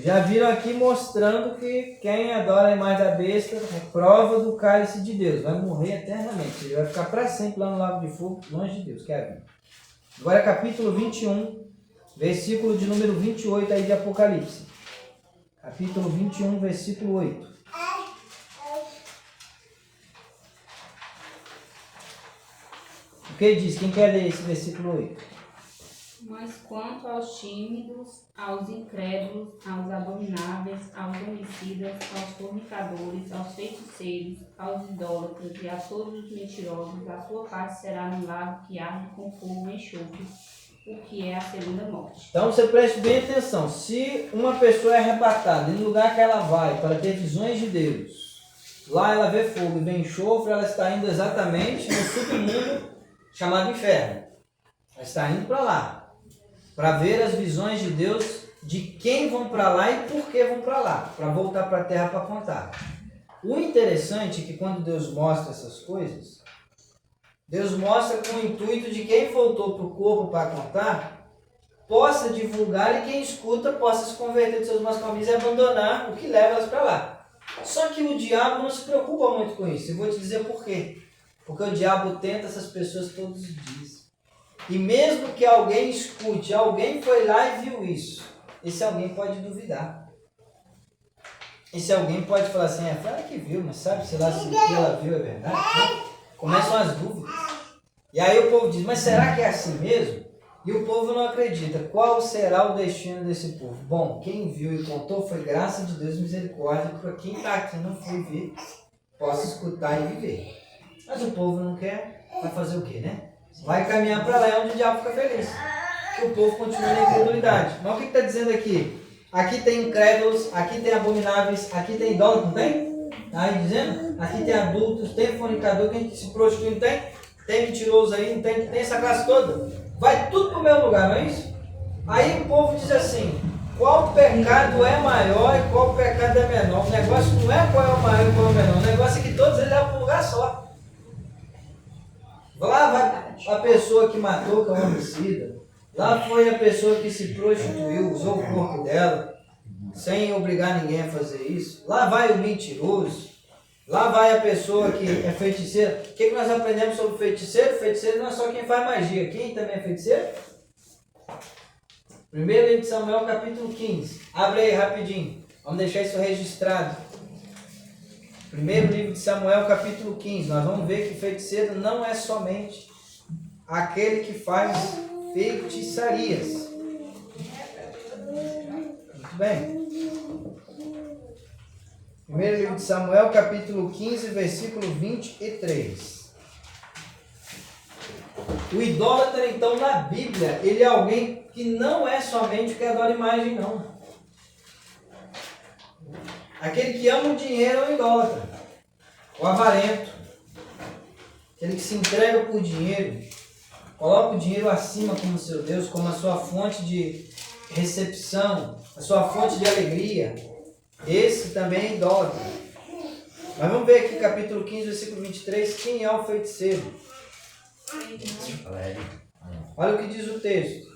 Já viram aqui mostrando que quem adora a imagem da besta é prova do cálice de Deus. Vai morrer eternamente. Ele vai ficar para sempre lá no lago de fogo, longe de Deus, que é a vida. Agora capítulo 21, versículo de número 28 aí de Apocalipse. Capítulo 21, versículo 8. O que diz? Quem quer ler esse versículo 8? Mas quanto aos tímidos, aos incrédulos, aos abomináveis, aos homicidas, aos fornicadores, aos feiticeiros, aos idólatras e a todos os mentirosos, a sua parte será no lago que arde com fogo e enxofre, o que é a segunda morte. Então você preste bem atenção. Se uma pessoa é arrebatada, no lugar que ela vai para ter visões de Deus, lá ela vê fogo e vê enxofre, ela está indo exatamente no submundo chamado inferno. Ela está indo para lá, para ver as visões de Deus, de quem vão para lá e por que vão para lá, para voltar para a terra para contar. O interessante é que quando Deus mostra essas coisas, Deus mostra com o intuito de quem voltou para o corpo para contar, possa divulgar e quem escuta possa se converter de seus maus caminhos e abandonar o que leva elas para lá. Só que o diabo não se preocupa muito com isso. Eu vou te dizer por quê. Porque o diabo tenta essas pessoas todos os dias. E mesmo que alguém escute, alguém foi lá e viu isso, esse alguém pode duvidar. Esse alguém pode falar assim, foi ela que viu, mas sabe, sei lá, se o que ela viu é verdade? Né? Começam as dúvidas. E aí o povo diz, mas será que é assim mesmo? E o povo não acredita. Qual será o destino desse povo? Bom, quem viu e contou foi graça de Deus e misericórdia, para quem está aqui não foi ver, possa escutar e viver. Mas o povo não quer, vai fazer o quê, né? Vai caminhar para lá onde o diabo fica feliz. Que o povo continua na incredulidade. Mas o que está dizendo aqui? Aqui tem incrédulos, aqui tem abomináveis, aqui tem idólatras, não tem? Está aí dizendo? Aqui tem adultos, tem fornicador, quem se prostitui, não tem? Tem mentiroso aí, não tem? Tem essa classe toda. Vai tudo para o mesmo lugar, não é isso? Aí o povo diz assim, qual pecado é maior e qual pecado é menor? O negócio não é qual é o maior e qual é o menor. O negócio é que todos eles levam para um lugar só. Lá vai a pessoa que matou, que é um homicida. Lá foi a pessoa que se prostituiu, usou o corpo dela, sem obrigar ninguém a fazer isso. Lá vai o mentiroso. Lá vai a pessoa que é feiticeira. O que nós aprendemos sobre feiticeiro? Feiticeiro não é só quem faz magia. Quem também é feiticeiro? Primeiro livro de Samuel, capítulo 15. Abre aí rapidinho. Vamos deixar isso registrado. Primeiro livro de Samuel, capítulo 15. Nós vamos ver que feiticeiro não é somente aquele que faz feitiçarias. Muito bem. Primeiro livro de Samuel, capítulo 15, versículo 23. O idólatra, então, na Bíblia, ele é alguém que não é somente o que adora imagem, não. Aquele que ama o dinheiro é um idólatra. O avarento. Aquele que se entrega por dinheiro. Coloca o dinheiro acima como seu Deus, como a sua fonte de recepção, a sua fonte de alegria. Esse também é idólatra. Mas vamos ver aqui, capítulo 15, versículo 23, quem é o feiticeiro? Olha o que diz o texto.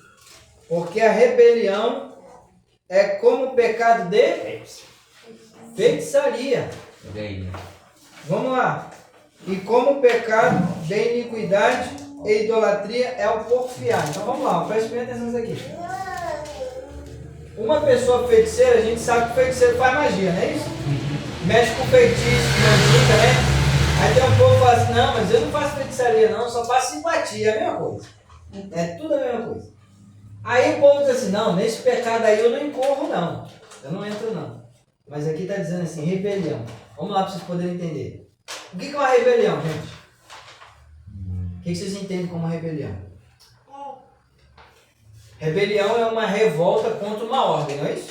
Porque a rebelião é como o pecado de feitiçaria. Vamos lá. E como o pecado de iniquidade e idolatria é o porfiar. Então vamos lá, preste bem atenção nisso aqui. Uma pessoa feiticeira, a gente sabe que o feiticeiro faz magia, não é isso? Mexe com feitiço, magia, né? Aí tem um povo que fala assim, não, mas eu não faço feitiçaria não, eu só faço simpatia, é a mesma coisa. É tudo a mesma coisa. Aí o povo diz assim, não, nesse pecado aí eu não incorro não, eu não entro não. Mas aqui está dizendo assim, rebelião. Vamos lá para vocês poderem entender. O que é uma rebelião, gente? O que vocês entendem como rebelião? Rebelião é uma revolta contra uma ordem, não é isso?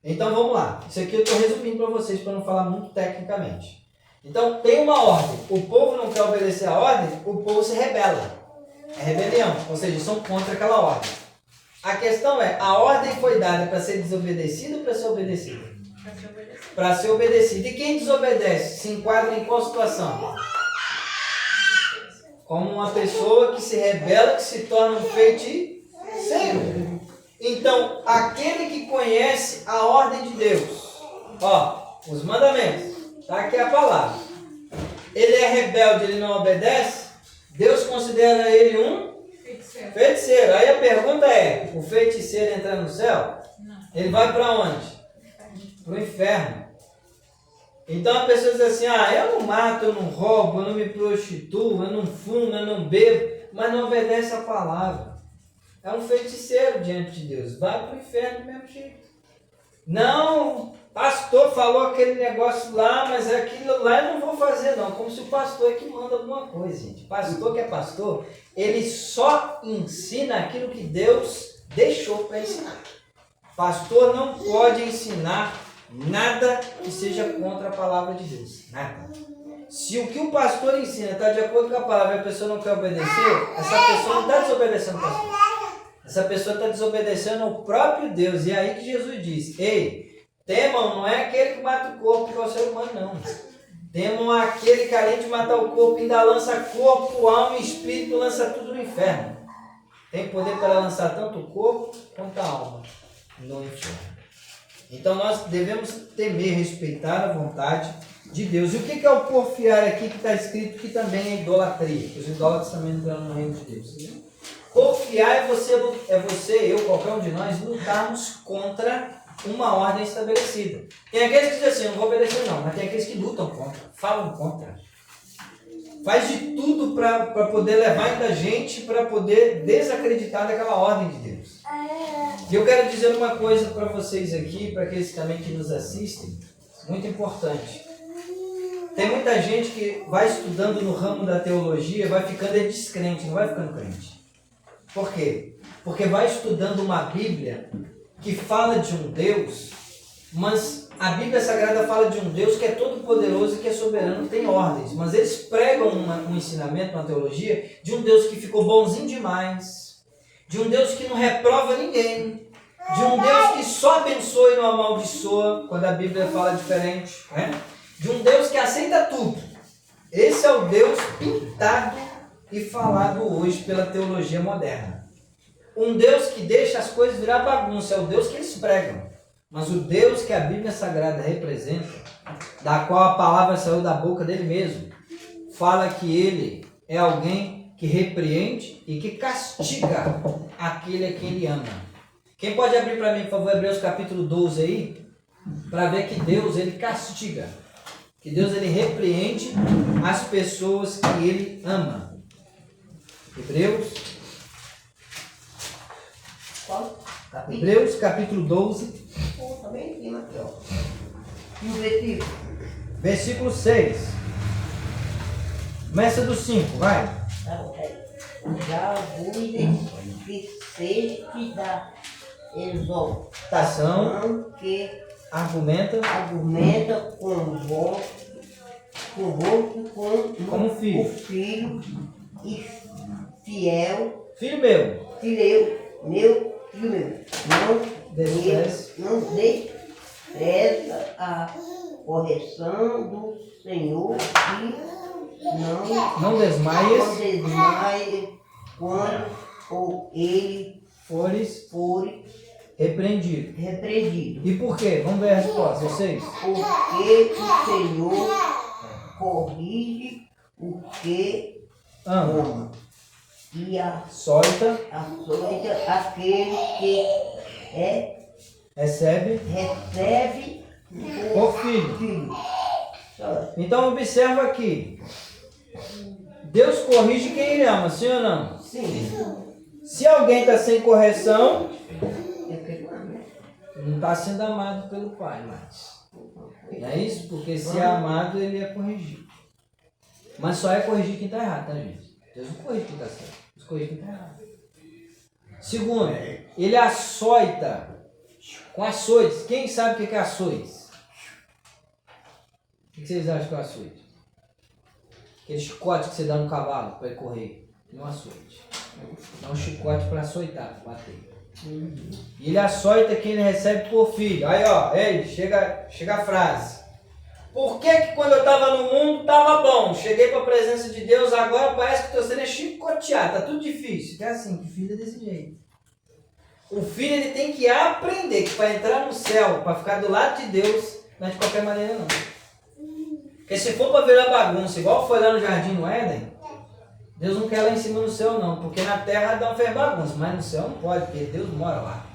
Então vamos lá. Isso aqui eu estou resumindo para vocês, para não falar muito tecnicamente. Então tem uma ordem. O povo não quer obedecer a ordem, o povo se rebela. É rebelião, ou seja, são contra aquela ordem. A questão é, a ordem foi dada para ser desobedecida ou para ser obedecida? Para ser obedecida. E quem desobedece se enquadra em qual situação? Como uma pessoa que se rebela, que se torna um feiticeiro. Então, aquele que conhece a ordem de Deus, ó, os mandamentos, tá aqui a palavra. Ele é rebelde, ele não obedece, Deus considera ele um feiticeiro. Aí a pergunta é, o feiticeiro entra no céu? Não. Ele vai para onde? Para o inferno. Então a pessoa diz assim, eu não mato, eu não roubo, eu não me prostituo, eu não fumo, eu não bebo, mas não obedece a palavra. É um feiticeiro diante de Deus. Vai para o inferno do mesmo jeito. Não, pastor falou aquele negócio lá, mas aquilo lá eu não vou fazer não. Como se o pastor é que manda alguma coisa, gente. Pastor que é pastor, ele só ensina aquilo que Deus deixou para ensinar. Pastor não pode ensinar nada que seja contra a palavra de Deus. Nada. Se o que o pastor ensina está de acordo com a palavra e a pessoa não quer obedecer, essa pessoa não está desobedecendo o pastor. Essa pessoa está desobedecendo ao próprio Deus. E é aí que Jesus diz, ei, temam não é aquele que mata o corpo, que é o ser humano, não. Temam aquele que além de matar o corpo, ainda lança corpo, alma e espírito, lança tudo no inferno. Tem poder para lançar tanto o corpo quanto a alma no inferno. Então nós devemos temer, respeitar a vontade de Deus. E o que é o porfiar aqui que está escrito que também é idolatria? Os idólatras também entraram no reino de Deus. Porfiar é você, eu, qualquer um de nós, lutarmos contra uma ordem estabelecida. Tem aqueles que dizem assim, eu não vou obedecer não, mas tem aqueles que lutam contra, falam contra. Faz de tudo para poder levar ainda gente, para poder desacreditar daquela ordem de Deus. E eu quero dizer uma coisa para vocês aqui, para aqueles também que nos assistem, muito importante. Tem muita gente que vai estudando no ramo da teologia, vai ficando descrente, não vai ficando crente. Por quê? Porque vai estudando uma Bíblia que fala de um Deus, mas a Bíblia Sagrada fala de um Deus que é todo poderoso e que é soberano, tem ordens. Mas eles pregam um ensinamento, uma teologia, de um Deus que ficou bonzinho demais, de um Deus que não reprova ninguém, de um Deus que só abençoa e não amaldiçoa, quando a Bíblia fala diferente, né? De um Deus que aceita tudo. Esse é o Deus pintado e falado hoje pela teologia moderna. Um Deus que deixa as coisas virar bagunça, é o Deus que eles pregam. Mas o Deus que a Bíblia Sagrada representa, da qual a palavra saiu da boca dele mesmo, fala que ele é alguém que repreende e que castiga aquele a quem ele ama. Quem pode abrir para mim, por favor, Hebreus capítulo 12 aí, para ver que Deus, ele castiga. Que Deus, ele repreende as pessoas que ele ama. Hebreus capítulo 12. E o versículo? Versículo 6. Começa do 5, vai. Já vos esqueceste da exortação que Argumenta convosco como filho. O filho e fiel. Filho meu. Meu. Não despreza a correção do Senhor e não desmaies quando ele fores repreendido. E por quê? Vamos ver a resposta, vocês. Porque o Senhor corrige o que ama e açoita aquele que recebe por filho. Então observa aqui. Deus corrige quem ele ama, sim ou não? Sim. Se alguém está sem correção, É que ele ama. não está sendo amado pelo Pai mais. Não é isso? Porque se é amado, ele é corrigido. Mas só é corrigir quem está errado, tá, gente? Deus não corrige quem está certo. Deus corrige quem está errado. Segundo, ele açoita com açoites. Quem sabe o que é açoites? O que vocês acham que é açoite? Aquele chicote que você dá no cavalo para ele correr. Não açoite. É um chicote para açoitar, para bater. E ele açoita quem ele recebe por filho. Aí ó, ei, chega a frase. Por que quando eu estava no mundo estava bom? Cheguei para a presença de Deus, agora parece que estou sendo chicoteado. Está tudo difícil. É assim, que filho é desse jeito. O filho ele tem que aprender que para entrar no céu, para ficar do lado de Deus, não é de qualquer maneira não. Porque se for para virar bagunça, igual foi lá no Jardim do Éden, Deus não quer lá em cima no céu não, porque na terra dá uma fez bagunça, mas no céu não pode, porque Deus mora lá.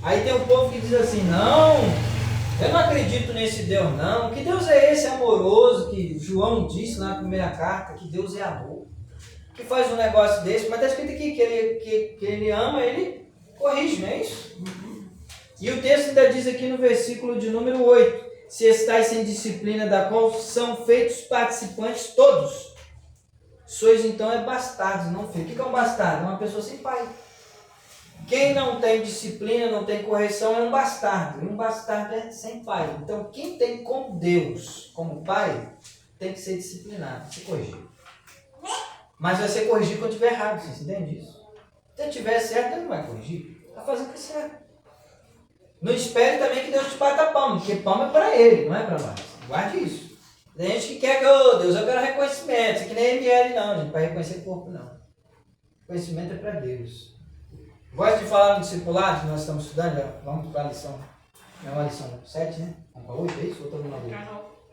Aí tem um povo que diz assim, não, eu não acredito nesse Deus não, que Deus é esse amoroso, que João disse lá na primeira carta, que Deus é amor, que faz um negócio desse, mas está escrito aqui que ele ama, ele corrige, não é isso? E o texto ainda diz aqui no versículo de número 8, se estáis sem disciplina da qual são feitos participantes todos, sois então bastardos, não filhos. O que é um bastardo? Uma pessoa sem pai. Quem não tem disciplina, não tem correção, é um bastardo. E um bastardo é sem pai. Então, quem tem como Deus, como pai, tem que ser disciplinado, ser corrigido. Mas vai ser corrigido quando estiver errado, vocês entendem isso? Se estiver certo, ele não vai corrigir. Está fazendo o que é certo. Não espere também que Deus te bata palma, porque palma é para ele, não é para nós. Guarde isso. Tem gente que quer que, oh Deus, eu quero reconhecimento. Isso aqui nem é ML não, gente, para reconhecer o corpo não. Reconhecimento é para Deus. Gosto de falar no discipulado, que nós estamos estudando, já vamos para a lição. É uma lição 7, né? Vamos para 8, é isso? Ou estamos na 8?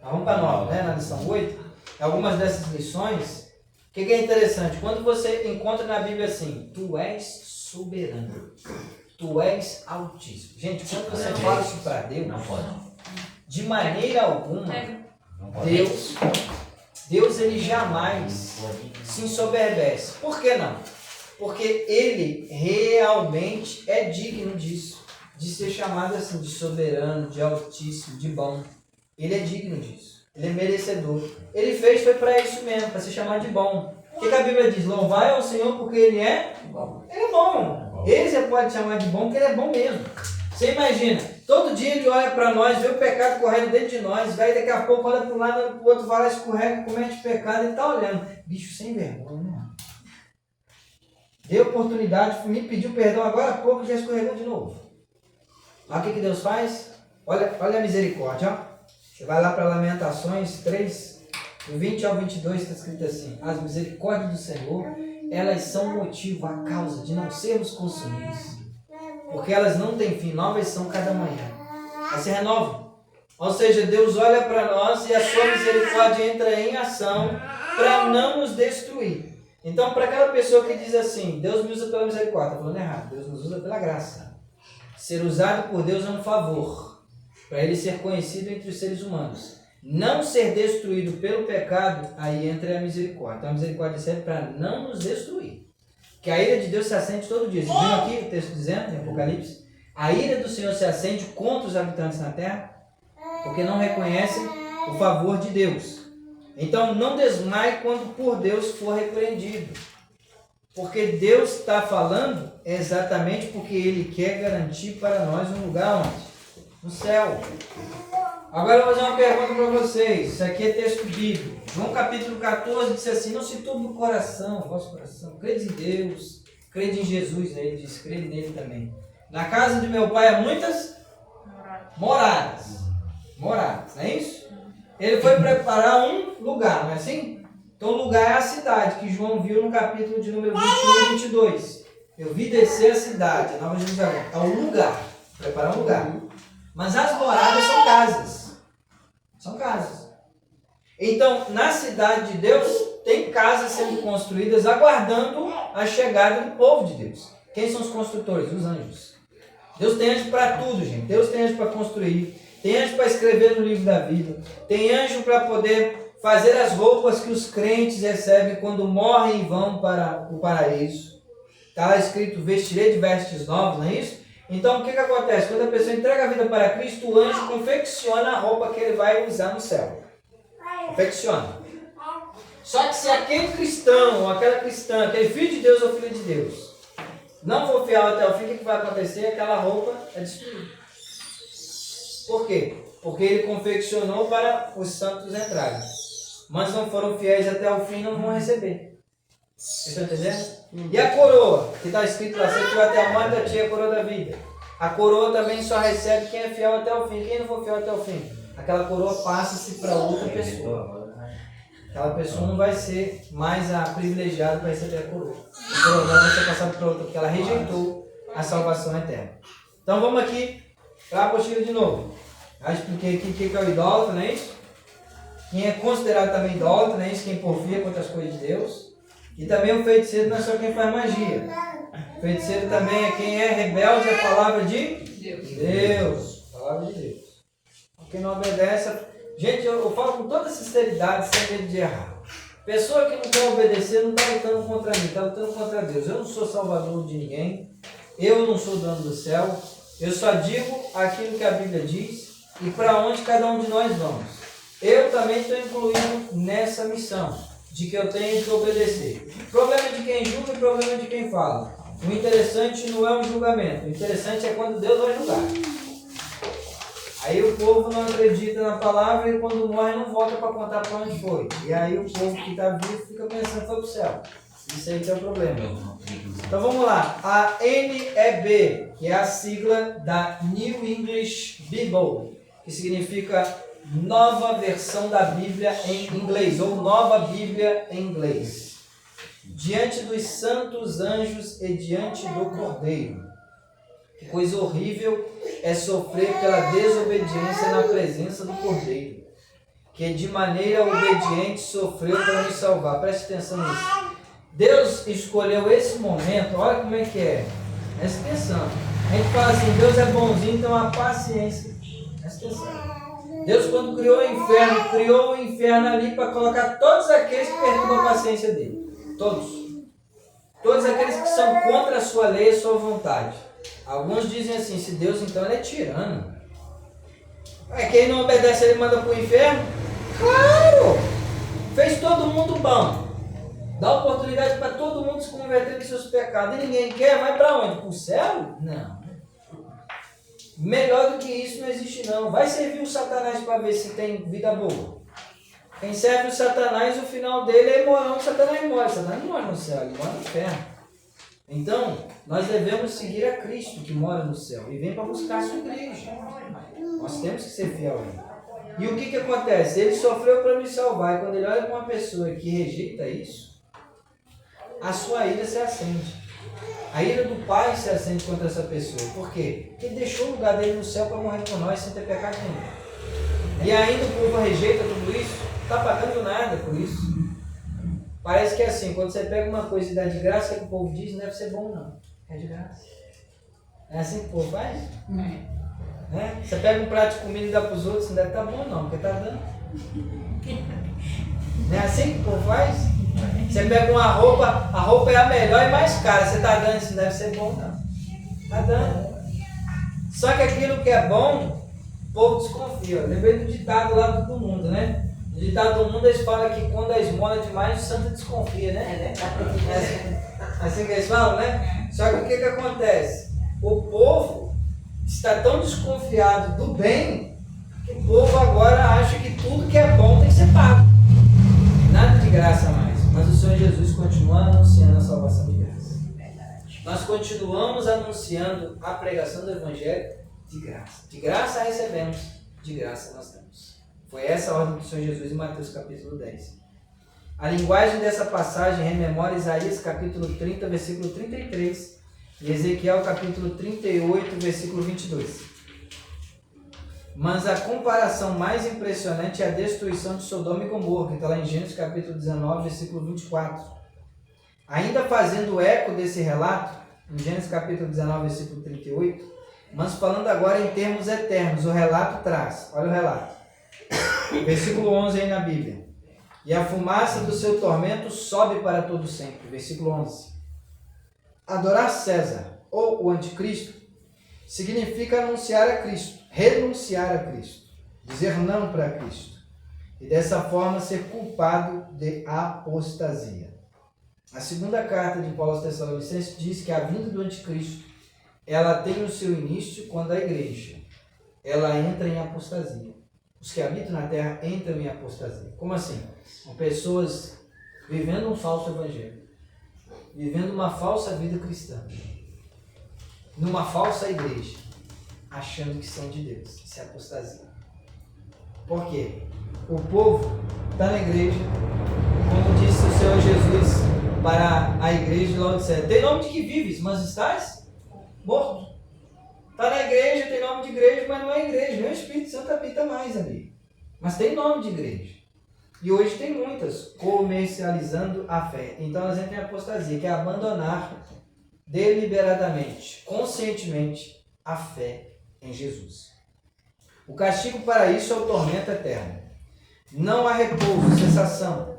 Vamos para 9, né? Na lição 8. Algumas dessas lições, o que é interessante? Quando você encontra na Bíblia assim, tu és soberano. Tu és altíssimo. Gente, quando você fala isso para Deus, não pode. De maneira alguma, Deus ele jamais se ensoberbece. Por que não? Porque ele realmente é digno disso. De ser chamado assim, de soberano, de altíssimo, de bom. Ele é digno disso. Ele é merecedor. Ele fez, foi para isso mesmo, para ser chamado de bom. O que a Bíblia diz? Louvai ao Senhor porque ele é bom. Ele é bom. Ele você pode chamar de bom porque ele é bom mesmo. Você imagina, todo dia ele olha para nós, vê o pecado correndo dentro de nós, daí daqui a pouco olha para um lado, olha para o outro, vai lá, escorrega, comete pecado, ele está olhando. Bicho sem vergonha, né? Deu oportunidade, me pediu perdão agora há pouco, já escorregou de novo. Olha o que Deus faz? Olha a misericórdia, ó. Você vai lá para Lamentações 3, do 20 ao 22, está escrito assim, as misericórdias do Senhor, elas são motivo, a causa de não sermos consumidos. Porque elas não têm fim, novas são cada manhã. Elas se renovam. Ou seja, Deus olha para nós e a sua misericórdia entra em ação para não nos destruir. Então, para aquela pessoa que diz assim, Deus me usa pela misericórdia, está falando errado, Deus nos usa pela graça. Ser usado por Deus é um favor, para ele ser conhecido entre os seres humanos. Não ser destruído pelo pecado, aí entra a misericórdia. Então a misericórdia serve para não nos destruir. Que a ira de Deus se acende todo dia. Vocês viram aqui o texto dizendo, em Apocalipse? A ira do Senhor se acende contra os habitantes na terra, porque não reconhecem o favor de Deus. Então não desmaie quando por Deus for repreendido. Porque Deus está falando exatamente porque Ele quer garantir para nós um lugar onde? No céu. Agora eu vou fazer uma pergunta para vocês. Isso aqui é texto bíblico. João capítulo 14 diz assim, não se turbe o coração, o vosso coração. Crede em Deus, crede em Jesus. Aí ele diz, crede nele também. Na casa de meu pai há muitas moradas. Moradas, não é isso? Ele foi preparar um lugar, não é assim? Então o lugar é a cidade, que João viu no capítulo de número 21 e 22. Eu vi descer a cidade, a Nova Jerusalém. É um lugar, preparar um lugar. Mas as moradas são casas. São casas. Então, na cidade de Deus, tem casas sendo construídas aguardando a chegada do povo de Deus. Quem são os construtores? Os anjos. Deus tem anjo para tudo, gente. Deus tem anjo para construir. tem anjo para escrever no livro da vida, tem anjo para poder fazer as roupas que os crentes recebem quando morrem e vão para o paraíso. Está lá escrito, vestirei de vestes novas, não é isso? Então o que acontece? Quando a pessoa entrega a vida para Cristo, o anjo confecciona a roupa que ele vai usar no céu. Confecciona. Só que se aquele cristão ou aquela cristã, aquele filho de Deus ou filha de Deus, não for fiel até o fim, o que vai acontecer? Aquela roupa é destruída. Por quê? Porque ele confeccionou para os santos entrarem. Mas não foram fiéis até o fim, não vão receber. Vocês estão entendendo? E a coroa, que está escrito lá, se tiver até a morte, a tia é a coroa da vida. A coroa também só recebe quem é fiel até o fim. Quem não for fiel até o fim, aquela coroa passa-se para outra pessoa. Aquela pessoa não vai ser mais a privilegiada para receber a coroa. A coroa vai ser passada para outra, porque ela rejeitou a salvação eterna. Então vamos aqui para a apostila de novo. Já expliquei aqui o que é o idólatra, não é isso? Quem é considerado também idólatra, não é isso? Quem porfia contra as coisas de Deus. E também o feiticeiro não é só quem faz magia. O feiticeiro também é quem é rebelde à palavra de Deus. Palavra de Deus. Quem não obedece. Gente, eu falo com toda sinceridade, sem medo de errar. Pessoa que não quer obedecer não está lutando contra mim, está lutando contra Deus. Eu não sou salvador de ninguém. Eu não sou dono do céu. Eu só digo aquilo que a Bíblia diz e para onde cada um de nós vamos. Eu também estou incluído nessa missão de que eu tenho que obedecer. Problema de quem julga e problema de quem fala. O interessante não é um julgamento. O interessante é quando Deus vai julgar. Aí o povo não acredita na palavra e quando morre não volta para contar para onde foi. E aí o povo que está vivo fica pensando que foi para o céu. Isso aí que é o problema. Então vamos lá. A NEB, que é a sigla da New English Bible, que significa Nova Versão da Bíblia em inglês, ou Nova Bíblia em inglês. Diante dos santos anjos e diante do Cordeiro. Que coisa horrível é sofrer pela desobediência na presença do Cordeiro, que de maneira obediente sofreu para nos salvar. Preste atenção nisso. Deus escolheu esse momento, olha como é que é. Preste atenção. A gente fala assim, Deus é bonzinho, então há paciência. Preste atenção. Deus, quando criou o inferno ali para colocar todos aqueles que perturbam a paciência dele. Todos. Todos aqueles que são contra a sua lei e a sua vontade. Alguns dizem assim, se Deus então ele é tirano. Quem não obedece ele manda para o inferno? Claro! Fez todo mundo bom. Dá oportunidade para todo mundo se converter dos seus pecados. E ninguém quer, mas para onde? Para o céu? Não. Melhor do que isso não existe não. Vai servir o Satanás para ver se tem vida boa. Quem serve o Satanás, o final dele é morar onde Satanás morre. Satanás não mora no céu, ele mora no inferno. Então, nós devemos seguir a Cristo que mora no céu e vem para buscar a sua igreja. Nós temos que ser fiel a ele. E o que acontece? Ele sofreu para nos salvar. E quando ele olha para uma pessoa que rejeita isso, a sua ira se acende. A ira do Pai se acende contra essa pessoa. Por quê? Porque ele deixou o lugar dele no céu para morrer por nós sem ter pecado nenhum. E ainda o povo rejeita tudo isso, não está pagando nada por isso. Parece que é assim, quando você pega uma coisa e dá de graça, que o povo diz, não deve ser bom não. É de graça. É assim que o povo faz? Né? Você pega um prato de comida e dá para os outros, não deve estar bom não, porque está dando. Não é assim que o povo faz? Você pega uma roupa, a roupa é a melhor e mais cara, você está dando, isso não deve ser bom não. Está dando. Só que aquilo que é bom, o povo desconfia. Lembrei do ditado lá do mundo, né? No ditado do mundo eles falam que quando a esmola é demais, o santo desconfia, né? É assim que eles falam, né? Só que o que acontece? O povo está tão desconfiado do bem que o povo agora acha que tudo que é bom tem que ser pago. Nada de graça mais. Mas o Senhor Jesus continua anunciando a salvação de graça. Nós continuamos anunciando a pregação do Evangelho de graça. De graça recebemos, de graça nós temos. Foi essa a ordem do Senhor Jesus em Mateus capítulo 10. A linguagem dessa passagem rememora Isaías capítulo 30, versículo 33 e Ezequiel capítulo 38, versículo 22. Mas a comparação mais impressionante é a destruição de Sodoma e Gomorra, que está lá em Gênesis capítulo 19, versículo 24. Ainda fazendo eco desse relato, em Gênesis capítulo 19, versículo 38, Mas falando agora em termos eternos, o relato traz. Olha o relato. Versículo 11 aí na Bíblia. E a fumaça do seu tormento sobe para todo sempre. Versículo 11. Adorar César ou o anticristo significa anunciar a Cristo, renunciar a Cristo, dizer não para Cristo. E dessa forma ser culpado de apostasia. A segunda carta de Paulo aos Tessalonicenses diz que a vinda do anticristo, ela tem o seu início quando a igreja, ela entra em apostasia. Os que habitam na terra entram em apostasia. Como assim? São pessoas vivendo um falso evangelho, vivendo uma falsa vida cristã, numa falsa igreja, achando que são de Deus. Isso é apostasia. Por quê? O povo está na igreja, como disse o Senhor Jesus para a igreja de Laodiceia: tem nome de que vives, mas estás morto. Está na igreja, tem nome de igreja, mas não é igreja. Nem o Espírito Santo habita mais ali. Mas tem nome de igreja. E hoje tem muitas comercializando a fé. Então elas entram em apostasia, que é abandonar deliberadamente, conscientemente, a fé em Jesus. O castigo para isso é o tormento eterno. Não há repouso, cessação,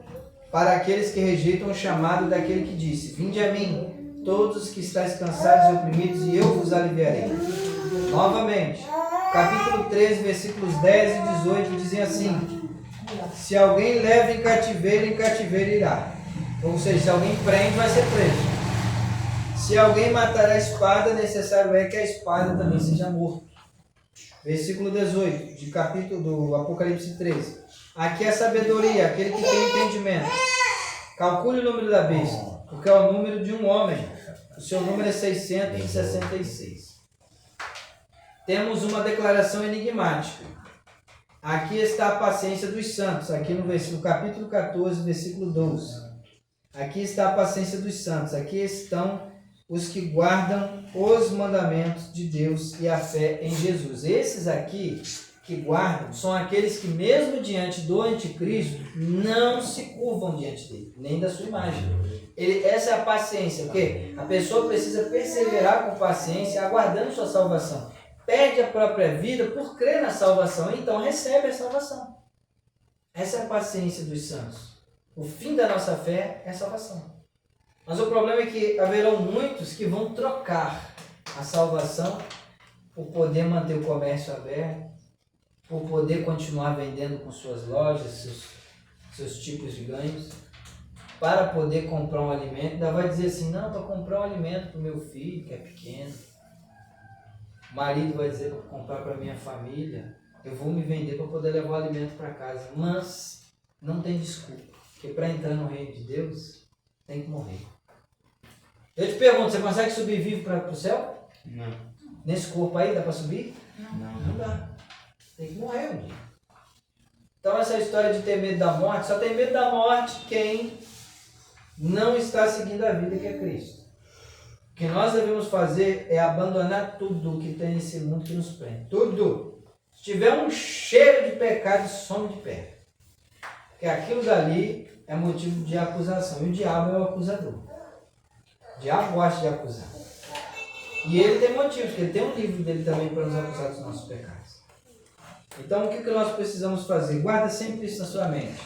para aqueles que rejeitam o chamado daquele que disse: vinde a mim, todos os que estáis cansados e oprimidos, e eu vos aliviarei. Novamente, capítulo 13, versículos 10 e 18 dizem assim: se alguém leva em cativeiro irá. Ou seja, se alguém prende, vai ser preso. Se alguém matar a espada, necessário é que a espada também seja morto. Versículo 18, de capítulo do Apocalipse 13. Aqui é a sabedoria, aquele que tem entendimento. Calcule o número da besta, porque é o número de um homem. O seu número é 666. Temos uma declaração enigmática. Aqui está a paciência dos santos, aqui no capítulo 14, versículo 12. Aqui está a paciência dos santos, aqui estão os que guardam os mandamentos de Deus e a fé em Jesus. Esses aqui que guardam são aqueles que, mesmo diante do anticristo, não se curvam diante dele, nem da sua imagem. Essa é a paciência, porque a pessoa precisa perseverar com paciência, aguardando sua salvação. Perde a própria vida por crer na salvação, então recebe a salvação. Essa é a paciência dos santos. O fim da nossa fé é a salvação. Mas o problema é que haverão muitos que vão trocar a salvação por poder manter o comércio aberto, por poder continuar vendendo com suas lojas, seus tipos de ganhos, para poder comprar um alimento. Ainda vai dizer assim: não, para comprar um alimento para o meu filho, que é pequeno. O marido vai dizer: para comprar para a minha família, eu vou me vender para poder levar o alimento para casa. Mas não tem desculpa, porque para entrar no reino de Deus, tem que morrer. Eu te pergunto, você consegue subir vivo para o céu? Não. Nesse corpo aí dá para subir? Não. Não dá. Tem que morrer um dia. Então essa história de ter medo da morte, só tem medo da morte quem não está seguindo a vida que é Cristo. O que nós devemos fazer é abandonar tudo que tem nesse mundo que nos prende. Tudo. Se tiver um cheiro de pecado, some de perto. Porque aquilo dali é motivo de acusação. E o diabo é o acusador. O diabo gosta de acusar. E ele tem motivos, porque ele tem um livro dele também para nos acusar dos nossos pecados. Então, o que nós precisamos fazer? Guarda sempre isso na sua mente.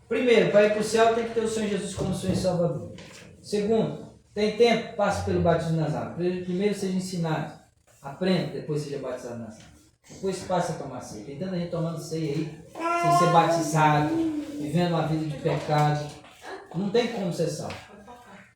Primeiro, para ir para o céu, tem que ter o Senhor Jesus como Senhor e Salvador. Segundo, tem tempo, passe pelo batismo nas águas. Primeiro, seja ensinado. Aprenda, depois seja batizado nas águas. Depois passe a tomar ceia. Tem tanta gente tomando ceia aí, sem ser batizado, vivendo uma vida de pecado. Não tem como ser salvo.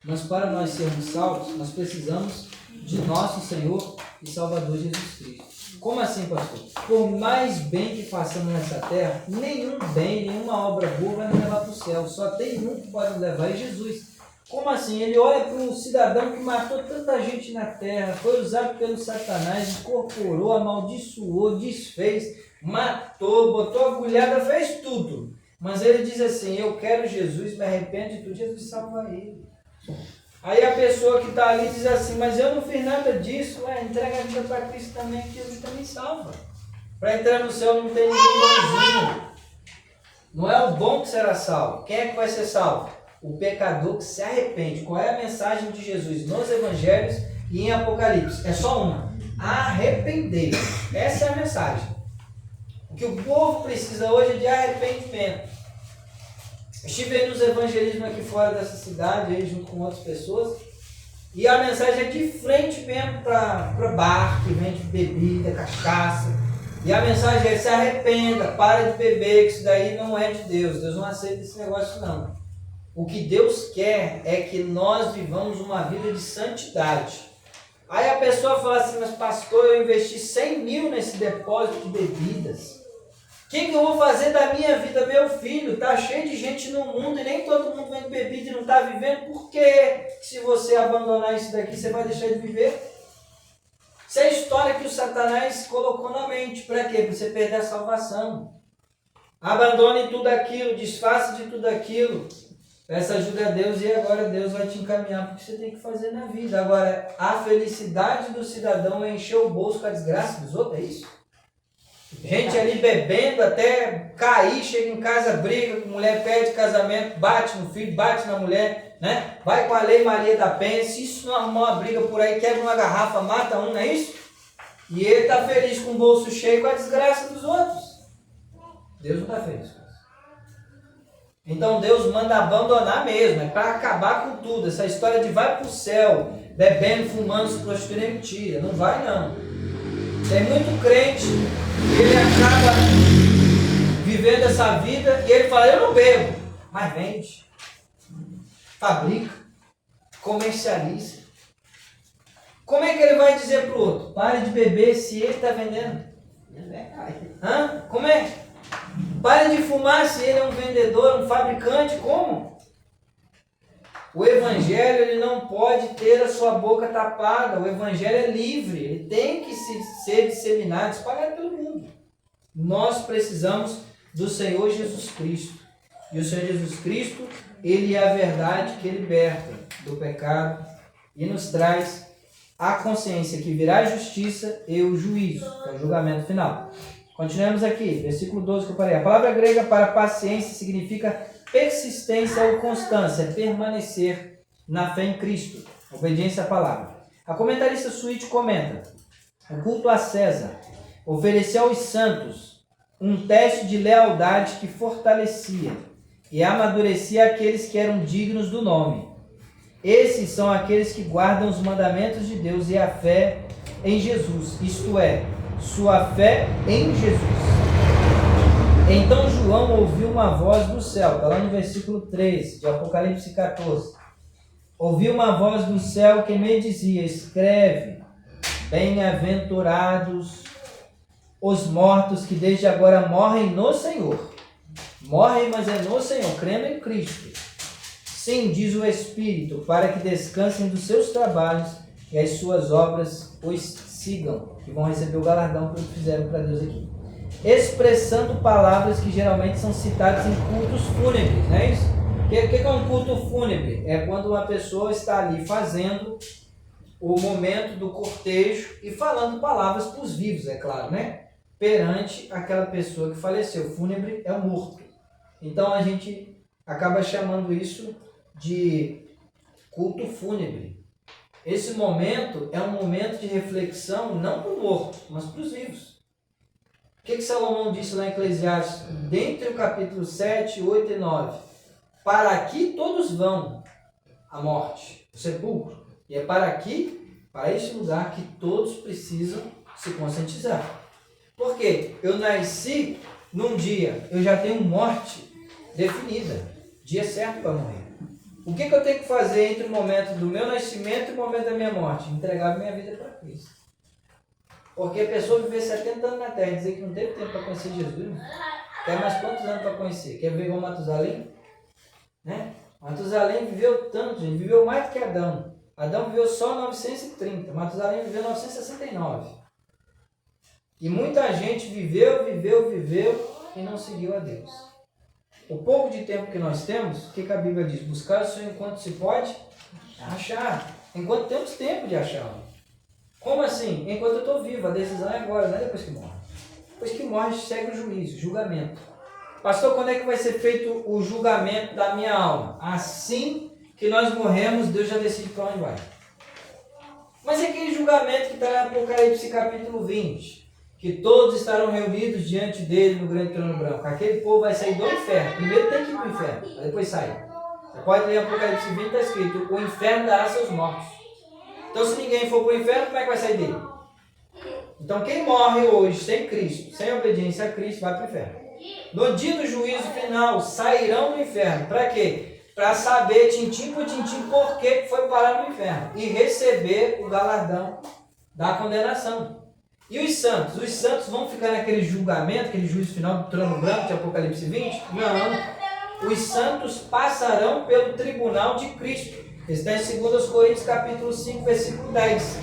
Mas para nós sermos salvos, nós precisamos de nosso Senhor e Salvador Jesus Cristo. Como assim, pastor? Por mais bem que façamos nessa terra, nenhum bem, nenhuma obra boa vai nos levar para o céu. Só tem um que pode nos levar, é Jesus. Como assim? Ele olha para um cidadão que matou tanta gente na terra, foi usado pelo Satanás, incorporou, amaldiçoou, desfez, matou, botou agulhada, fez tudo. Mas ele diz assim: eu quero Jesus, me arrependo de tudo. Jesus salva ele. Aí a pessoa que está ali diz assim: mas eu não fiz nada disso. Entrega a vida para Cristo também, que Jesus também salva. Para entrar no céu não tem ninguém bonzinho. Não é o bom que será salvo. Quem é que vai ser salvo? O pecador que se arrepende. Qual é a mensagem de Jesus nos evangelhos e em Apocalipse? É só uma: arrepender. Essa é a mensagem. O que o povo precisa hoje é de arrependimento. Estive aí nos evangelismos aqui fora dessa cidade, aí, junto com outras pessoas, e a mensagem é de frente mesmo para bar, que vende bebida, cachaça. E a mensagem é: se arrependa, para de beber, que isso daí não é de Deus. Deus não aceita esse negócio não. O que Deus quer é que nós vivamos uma vida de santidade. Aí a pessoa fala assim: mas pastor, eu investi 100 mil nesse depósito de bebidas. O que eu vou fazer da minha vida? Meu filho, está cheio de gente no mundo e nem todo mundo vende bebida e não está vivendo. Por que se você abandonar isso daqui, você vai deixar de viver? Isso é a história que o Satanás colocou na mente. Para quê? Para você perder a salvação. Abandone tudo aquilo, desfaça de tudo aquilo. Peça ajuda a Deus e agora Deus vai te encaminhar para o que você tem que fazer na vida. Agora, a felicidade do cidadão é encher o bolso com a desgraça dos outros, é isso? Gente ali bebendo até cair, chega em casa, briga com mulher, pede casamento, bate no filho, bate na mulher, né? Vai com a Lei Maria da Penha. Se isso não arrumar uma briga por aí, quebra uma garrafa, mata um, não é isso? E ele está feliz com o bolso cheio com a desgraça dos outros. Deus não está feliz com isso. Então Deus manda abandonar mesmo, é para acabar com tudo. Essa história de vai para o céu, bebendo, fumando, se prostituindo é mentira. Não vai não. Tem muito crente que ele acaba vivendo essa vida e ele fala: eu não bebo, mas vende, fabrica, comercializa. Como é que ele vai dizer para o outro: pare de beber, se ele está vendendo? É verdade. Hã? Como é? Pare de fumar, se ele é um vendedor, um fabricante. Como? O evangelho ele não pode ter a sua boca tapada. O evangelho é livre, ele tem que ser disseminado, espalhado pelo mundo. Nós precisamos do Senhor Jesus Cristo. E o Senhor Jesus Cristo, ele é a verdade que liberta do pecado e nos traz a consciência que virá a justiça e o juízo, que é o julgamento final. Continuamos aqui, versículo 12 que eu parei. A palavra grega para paciência significa persistência ou constância, permanecer na fé em Cristo, obediência à palavra. A comentarista Suíte comenta: o culto a César ofereceu aos santos um teste de lealdade que fortalecia e amadurecia aqueles que eram dignos do nome. Esses são aqueles que guardam os mandamentos de Deus e a fé em Jesus, isto é, sua fé em Jesus. Então João ouviu uma voz do céu, está lá no versículo 13 de Apocalipse 14. Ouviu uma voz do céu que me dizia: escreve, bem-aventurados os mortos que desde agora morrem no Senhor. Morrem, mas é no Senhor, crendo em Cristo. Sim, diz o Espírito, para que descansem dos seus trabalhos e as suas obras os sigam, que vão receber o galardão pelo que fizeram para Deus aqui. Expressando palavras que geralmente são citadas em cultos fúnebres, não é isso? O que é um culto fúnebre? É quando uma pessoa está ali fazendo o momento do cortejo e falando palavras para os vivos, é claro, né? Perante aquela pessoa que faleceu. Fúnebre é o morto. Então a gente acaba chamando isso de culto fúnebre. Esse momento é um momento de reflexão não para o morto, mas para os vivos. O que Salomão disse lá em Eclesiastes, dentre o capítulo 7, 8 e 9? Para aqui todos vão à morte, o sepulcro. E é para aqui, para este lugar, que todos precisam se conscientizar. Por quê? Eu nasci num dia, eu já tenho morte definida, dia certo para morrer. O que eu tenho que fazer entre o momento do meu nascimento e o momento da minha morte? Entregar minha vida para Cristo. Porque a pessoa viver 70 anos na terra e dizer que não teve tempo para conhecer Jesus, quer mais quantos anos para conhecer? Quer ver igual Matusalém? Né? Matusalém viveu tanto, ele viveu mais do que Adão. Adão viveu só 930, Matusalém viveu 969. E muita gente viveu e não seguiu a Deus. O pouco de tempo que nós temos, o que a Bíblia diz? Buscar o Senhor enquanto se pode achar. Enquanto temos tempo de achá-lo. Como assim? Enquanto eu estou vivo, a decisão é agora, não é depois que morre. Depois que morre, segue o juízo, julgamento. Pastor, quando é que vai ser feito o julgamento da minha alma? Assim que nós morremos, Deus já decide para onde vai. Mas é aquele julgamento que está em Apocalipse capítulo 20, que todos estarão reunidos diante dele no grande trono branco. Aquele povo vai sair do inferno. Primeiro tem que ir para o inferno, mas depois sai. Você pode ler Apocalipse 20, está escrito: o inferno dará seus mortos. Então, se ninguém for para o inferno, como é que vai sair dele? Então, quem morre hoje sem Cristo, sem obediência a Cristo, vai para o inferno. No dia do juízo final, sairão do inferno. Para quê? Para saber, tintim por tintim, por que foi parar no inferno. E receber o galardão da condenação. E os santos? Os santos vão ficar naquele julgamento, aquele juízo final do trono branco de Apocalipse 20? Não. Os santos passarão pelo tribunal de Cristo. Está em 2 Coríntios capítulo 5, versículo 10.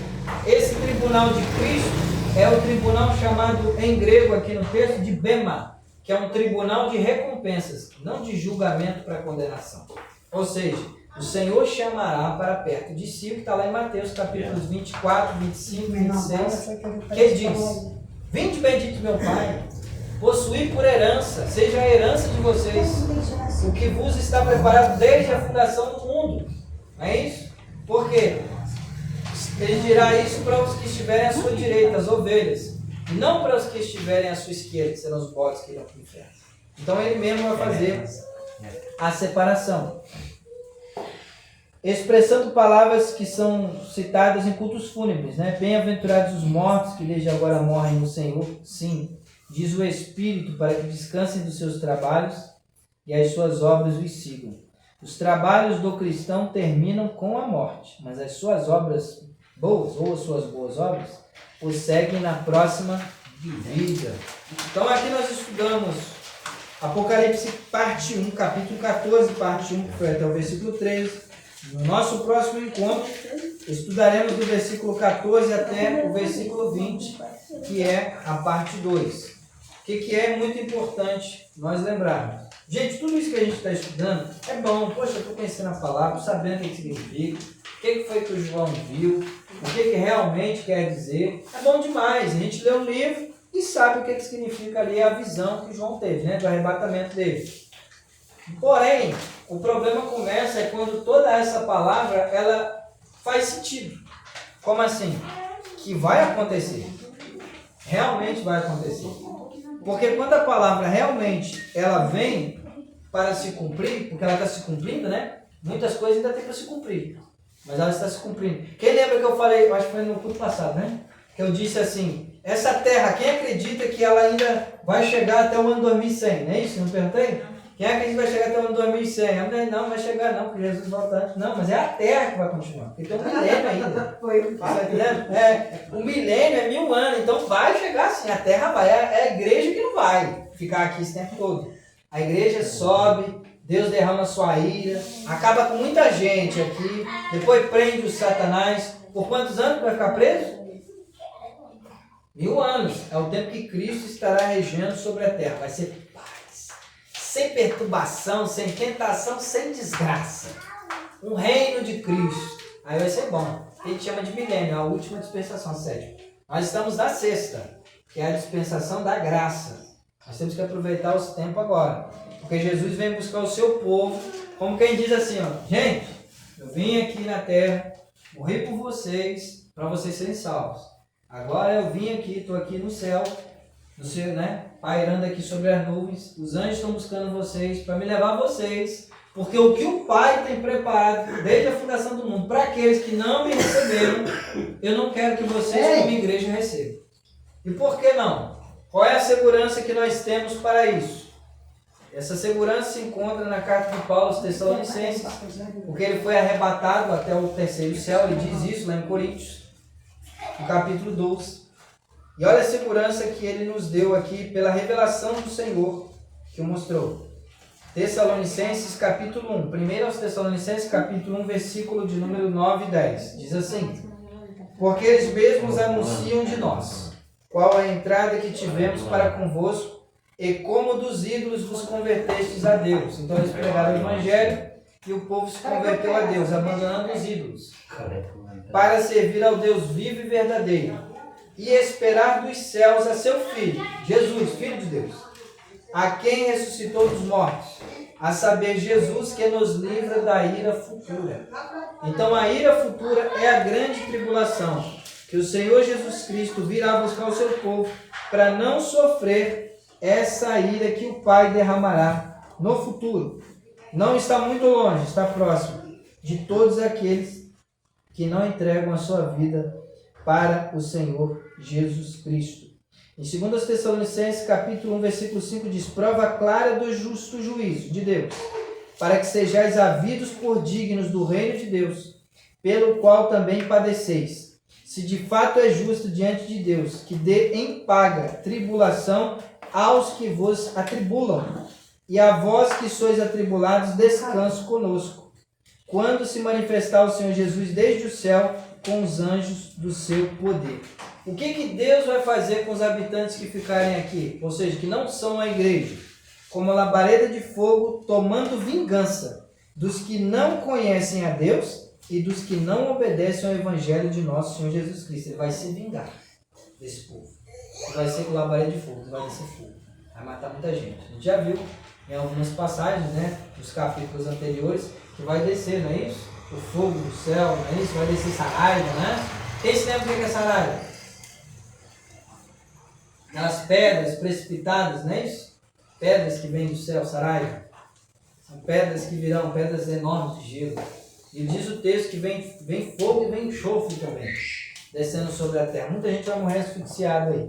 Esse tribunal de Cristo é o tribunal chamado em grego aqui no texto de Bema, que é um tribunal de recompensas, não de julgamento para condenação. Ou seja, o Senhor chamará para perto de si, que está lá em Mateus capítulos 24, 25, 26, que diz: vinde bendito meu Pai, possuí por herança, seja a herança de vocês, o que vos está preparado desde a fundação do mundo. Não é isso? Por quê? Ele dirá isso para os que estiverem à sua direita, as ovelhas, e não para os que estiverem à sua esquerda, que serão os bodes que irão para o inferno. Então ele mesmo vai fazer a separação. Expressando palavras que são citadas em cultos fúnebres, né? Bem-aventurados os mortos que desde agora morrem no Senhor. Sim, diz o Espírito, para que descansem dos seus trabalhos e as suas obras os sigam. Os trabalhos do cristão terminam com a morte, mas as suas obras boas, ou as suas boas obras, o seguem na próxima vida. Então aqui nós estudamos Apocalipse parte 1, capítulo 14, parte 1, que foi até o versículo 13. No nosso próximo encontro, estudaremos do versículo 14 até o versículo 20, que é a parte 2. O que é muito importante nós lembrarmos? Gente, tudo isso que a gente está estudando é bom. Poxa, eu estou conhecendo a palavra, sabendo o que significa, o que foi que o João viu, o que realmente quer dizer. É bom demais. A gente lê um livro e sabe o que significa ali a visão que João teve, né, do arrebatamento dele. Porém, o problema começa quando toda essa palavra ela faz sentido. Como assim? Que vai acontecer. Realmente vai acontecer. Porque quando a palavra realmente ela vem para se cumprir, porque ela está se cumprindo, né? Muitas coisas ainda tem para se cumprir. Mas ela está se cumprindo. Quem lembra que eu falei, acho que foi no culto passado, né? Que eu disse assim, essa terra, quem acredita que ela ainda vai chegar até o ano 2100? Não é isso? Não perguntei? Quem acredita que vai chegar até o ano 2100? Eu falei, não, vai chegar não, porque Jesus volta antes. Não, mas é a terra que vai continuar. Porque tem um milênio ainda. O milênio é 1000 anos, então vai chegar sim. A terra vai. É a igreja que não vai ficar aqui esse tempo todo. A igreja sobe, Deus derrama sua ira, acaba com muita gente aqui, depois prende o Satanás. Por quantos anos vai ficar preso? 1000 anos. É o tempo que Cristo estará regendo sobre a terra. Vai ser paz, sem perturbação, sem tentação, sem desgraça. Um reino de Cristo. Aí vai ser bom. A gente chama de milênio, a última dispensação, sétima. Nós estamos na sexta, que é a dispensação da graça. Nós temos que aproveitar os tempos agora. Porque Jesus vem buscar o seu povo, como quem diz assim, ó, gente, eu vim aqui na terra, morri por vocês, para vocês serem salvos. Agora eu vim aqui, estou aqui no céu, né, pairando aqui sobre as nuvens. Os anjos estão buscando vocês para me levar a vocês, porque o que o Pai tem preparado desde a fundação do mundo para aqueles que não me receberam, eu não quero que vocês, como igreja, recebam. E por que não? Qual é a segurança que nós temos para isso? Essa segurança se encontra na carta de Paulo aos Tessalonicenses, porque ele foi arrebatado até o terceiro céu, ele diz isso lá em Coríntios, no capítulo 12. E olha a segurança que ele nos deu aqui pela revelação do Senhor, que o mostrou. Tessalonicenses capítulo 1. Primeiro aos Tessalonicenses capítulo 1, versículo de número 9 e 10. Diz assim: porque eles mesmos anunciam de nós, qual a entrada que tivemos para convosco, e como dos ídolos vos convertestes a Deus. Então eles pregaram o Evangelho e o povo se converteu a Deus, abandonando os ídolos, para servir ao Deus vivo e verdadeiro, e esperar dos céus a seu Filho, Jesus, Filho de Deus, a quem ressuscitou dos mortos, a saber, Jesus, que nos livra da ira futura. Então a ira futura é a grande tribulação, que o Senhor Jesus Cristo virá buscar o seu povo para não sofrer essa ira que o Pai derramará no futuro. Não está muito longe, está próximo de todos aqueles que não entregam a sua vida para o Senhor Jesus Cristo. Em 2 Tessalonicenses, capítulo 1, versículo 5, diz: prova clara do justo juízo de Deus, para que sejais havidos por dignos do reino de Deus, pelo qual também padeceis, se de fato é justo diante de Deus, que dê em paga tribulação aos que vos atribulam, e a vós que sois atribulados, descanso conosco, quando se manifestar o Senhor Jesus desde o céu com os anjos do seu poder. O que Deus vai fazer com os habitantes que ficarem aqui? Ou seja, que não são a igreja? Como labareda de fogo, tomando vingança dos que não conhecem a Deus e dos que não obedecem ao evangelho de nosso Senhor Jesus Cristo. Ele vai se vingar desse povo. Ele vai ser com labareda de fogo, vai descer fogo. Vai matar muita gente. A gente já viu em algumas passagens, né, nos capítulos anteriores, que vai descer, não é isso? O fogo do céu, não é isso? Vai descer Saraiva, né? Quem se lembra o que é Saraiva? Aquelas pedras precipitadas, não é isso? Pedras que vêm do céu, Saraiva. São pedras que virão, pedras enormes de gelo. E diz o texto que vem fogo e vem enxofre também, descendo sobre a terra. Muita gente vai morrer asfixiada aí,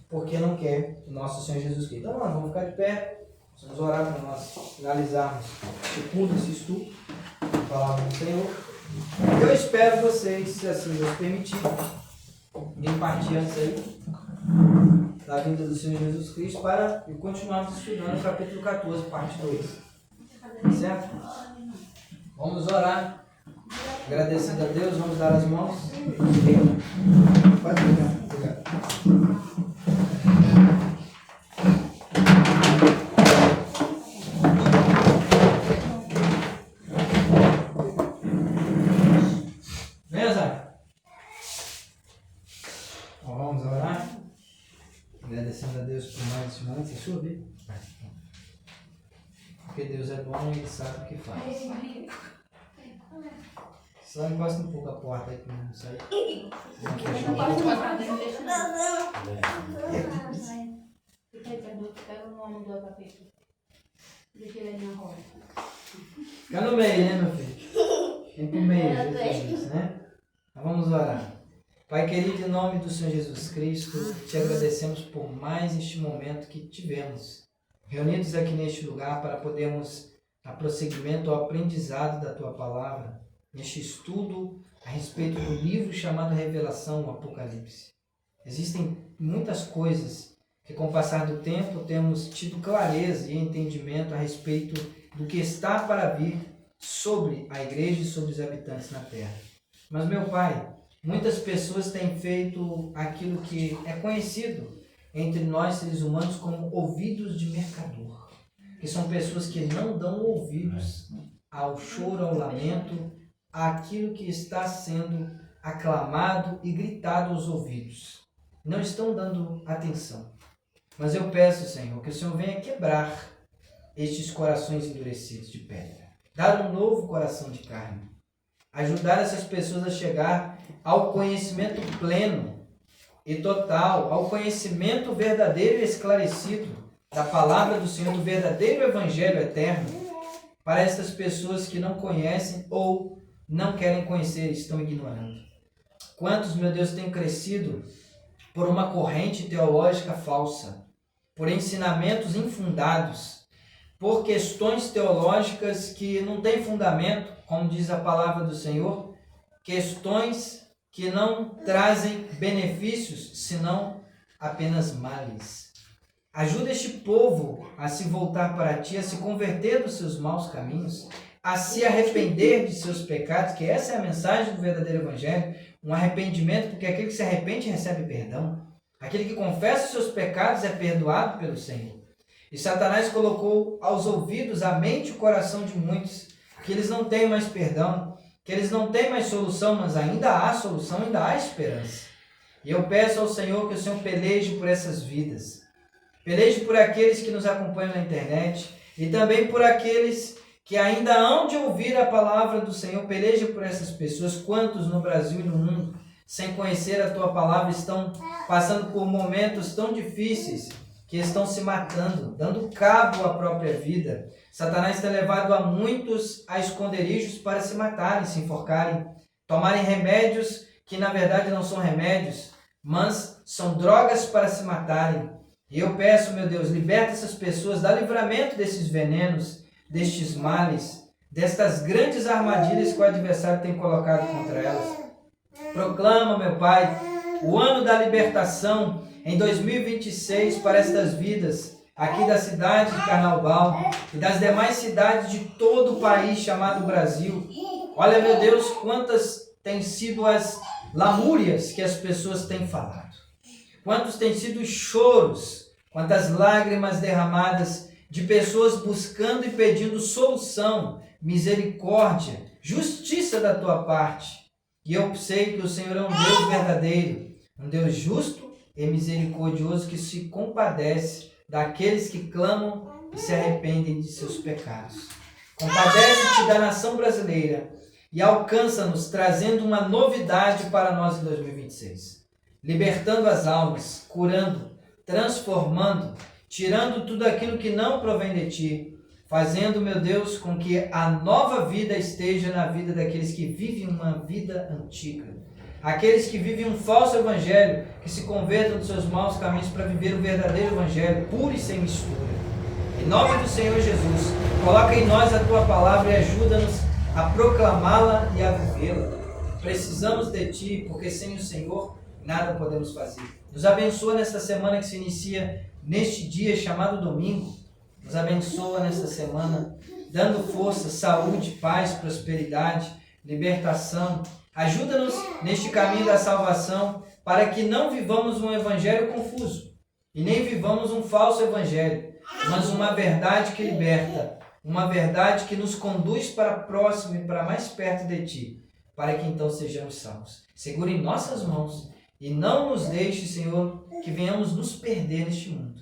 porque não quer o nosso Senhor Jesus Cristo. Então, nós vamos ficar de pé. Vamos orar para nós finalizarmos esse culto, esse estudo, a palavra do Senhor. Eu espero vocês, se assim Deus permitir, ninguém partir antes aí da vinda do Senhor Jesus Cristo, para continuarmos estudando o capítulo 14, parte 2. Certo? Vamos orar, agradecendo a Deus, vamos dar as mãos. Pode pegar. Obrigado. Vamos orar, agradecendo a Deus por mais esse momento. Você subir? Porque Deus é bom e Ele sabe o que faz. Só encosta um pouco a porta aí para não sair. Não pode passar dentro, deixa não. Fica aí, pega o nome do tapete. Deixa ele aí na roda. Fica no meio, né, meu filho? Tem pro meio, né? Então vamos orar. Pai querido, em nome do Senhor Jesus Cristo, te agradecemos por mais este momento que tivemos, reunidos aqui neste lugar para podermos dar prosseguimento ao aprendizado da Tua Palavra, neste estudo a respeito do livro chamado Revelação, o Apocalipse. Existem muitas coisas que com o passar do tempo temos tido clareza e entendimento a respeito do que está para vir sobre a igreja e sobre os habitantes na terra. Mas, meu Pai, muitas pessoas têm feito aquilo que é conhecido entre nós seres humanos como ouvidos de mercador, que são pessoas que não dão ouvidos ao choro, ao lamento, àquilo que está sendo aclamado e gritado aos ouvidos. Não estão dando atenção. Mas eu peço, Senhor, que o Senhor venha quebrar estes corações endurecidos de pedra, dar um novo coração de carne, ajudar essas pessoas a chegar ao conhecimento pleno e total, ao conhecimento verdadeiro e esclarecido da palavra do Senhor, do verdadeiro evangelho eterno, para essas pessoas que não conhecem ou não querem conhecer, estão ignorando. Quantos, meu Deus, têm crescido por uma corrente teológica falsa, por ensinamentos infundados, por questões teológicas que não têm fundamento, como diz a palavra do Senhor, questões que não trazem benefícios, senão apenas males. Ajuda este povo a se voltar para Ti, a se converter dos seus maus caminhos, a se arrepender de seus pecados, que essa é a mensagem do verdadeiro Evangelho, um arrependimento, porque aquele que se arrepende recebe perdão. Aquele que confessa os seus pecados é perdoado pelo Senhor. E Satanás colocou aos ouvidos, à mente e o coração de muitos, que eles não têm mais perdão, que eles não têm mais solução, mas ainda há solução, ainda há esperança. E eu peço ao Senhor que o Senhor peleje por essas vidas. Peleje por aqueles que nos acompanham na internet E também por aqueles que ainda hão de ouvir a palavra do Senhor. Peleja por essas pessoas. Quantos no Brasil e no mundo, sem conhecer a tua palavra, estão passando por momentos tão difíceis que estão se matando, dando cabo à própria vida. Satanás tem levado a muitos a esconderijos para se matarem, se enforcarem, tomarem remédios que na verdade não são remédios, mas são drogas para se matarem. E eu peço, meu Deus, liberta essas pessoas, dá livramento desses venenos, destes males, destas grandes armadilhas que o adversário tem colocado contra elas. Proclama, meu Pai, o ano da libertação em 2026 para estas vidas, aqui da cidade de Carnaubal e das demais cidades de todo o país chamado Brasil. Olha, meu Deus, quantas têm sido as lamúrias que as pessoas têm falado. Quantos têm sido os choros, quantas lágrimas derramadas de pessoas buscando e pedindo solução, misericórdia, justiça da tua parte. E eu sei que o Senhor é um Deus verdadeiro, um Deus justo e misericordioso que se compadece daqueles que clamam e se arrependem de seus pecados. Compadece-te da nação brasileira e alcança-nos trazendo uma novidade para nós em 2026. Libertando as almas, curando, transformando, tirando tudo aquilo que não provém de ti, fazendo, meu Deus, com que a nova vida esteja na vida daqueles que vivem uma vida antiga. Aqueles que vivem um falso evangelho, que se convertam dos seus maus caminhos para viver o verdadeiro evangelho, puro e sem mistura. Em nome do Senhor Jesus, coloca em nós a tua palavra e ajuda-nos a proclamá-la e a vivê-la. Precisamos de ti, porque sem o Senhor nada podemos fazer. Nos abençoa nesta semana que se inicia neste dia chamado domingo. Nos abençoa nesta semana, dando força, saúde, paz, prosperidade, libertação. Ajuda-nos neste caminho da salvação para que não vivamos um evangelho confuso e nem vivamos um falso evangelho, mas uma verdade que liberta, uma verdade que nos conduz para próximo e para mais perto de ti, para que então sejamos salvos. Segura em nossas mãos e não nos deixe, Senhor, que venhamos nos perder neste mundo,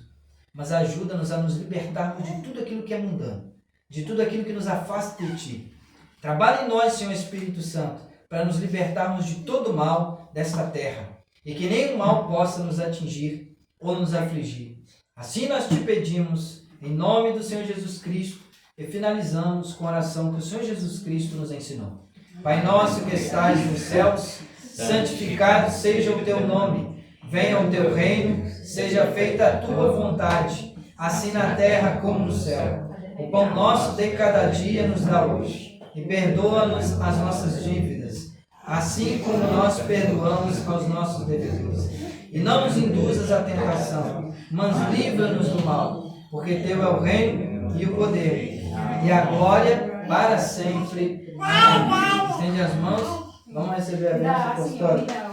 mas ajuda-nos a nos libertarmos de tudo aquilo que é mundano, de tudo aquilo que nos afasta de ti. Trabalha em nós, Senhor Espírito Santo, para nos libertarmos de todo o mal desta terra e que nenhum mal possa nos atingir ou nos afligir. Assim nós te pedimos, em nome do Senhor Jesus Cristo, e finalizamos com a oração que o Senhor Jesus Cristo nos ensinou. Pai nosso que estais nos céus, santificado seja o teu nome. Venha o teu reino, seja feita a tua vontade, assim na terra como no céu. O pão nosso de cada dia nos dá hoje, e perdoa-nos as nossas dívidas, assim como nós perdoamos aos nossos devedores. E não nos induzas à tentação, mas livra-nos do mal, porque teu é o reino e o poder, e a glória para sempre. Amém. Estende as mãos, vamos receber a bênção apostólica.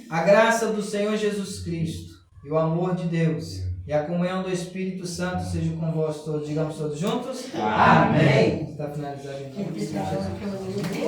A graça do Senhor Jesus Cristo e o amor de Deus e a comunhão do Espírito Santo seja convosco todos. Digamos todos juntos. Amém. Está finalizado em nome do Senhor Jesus.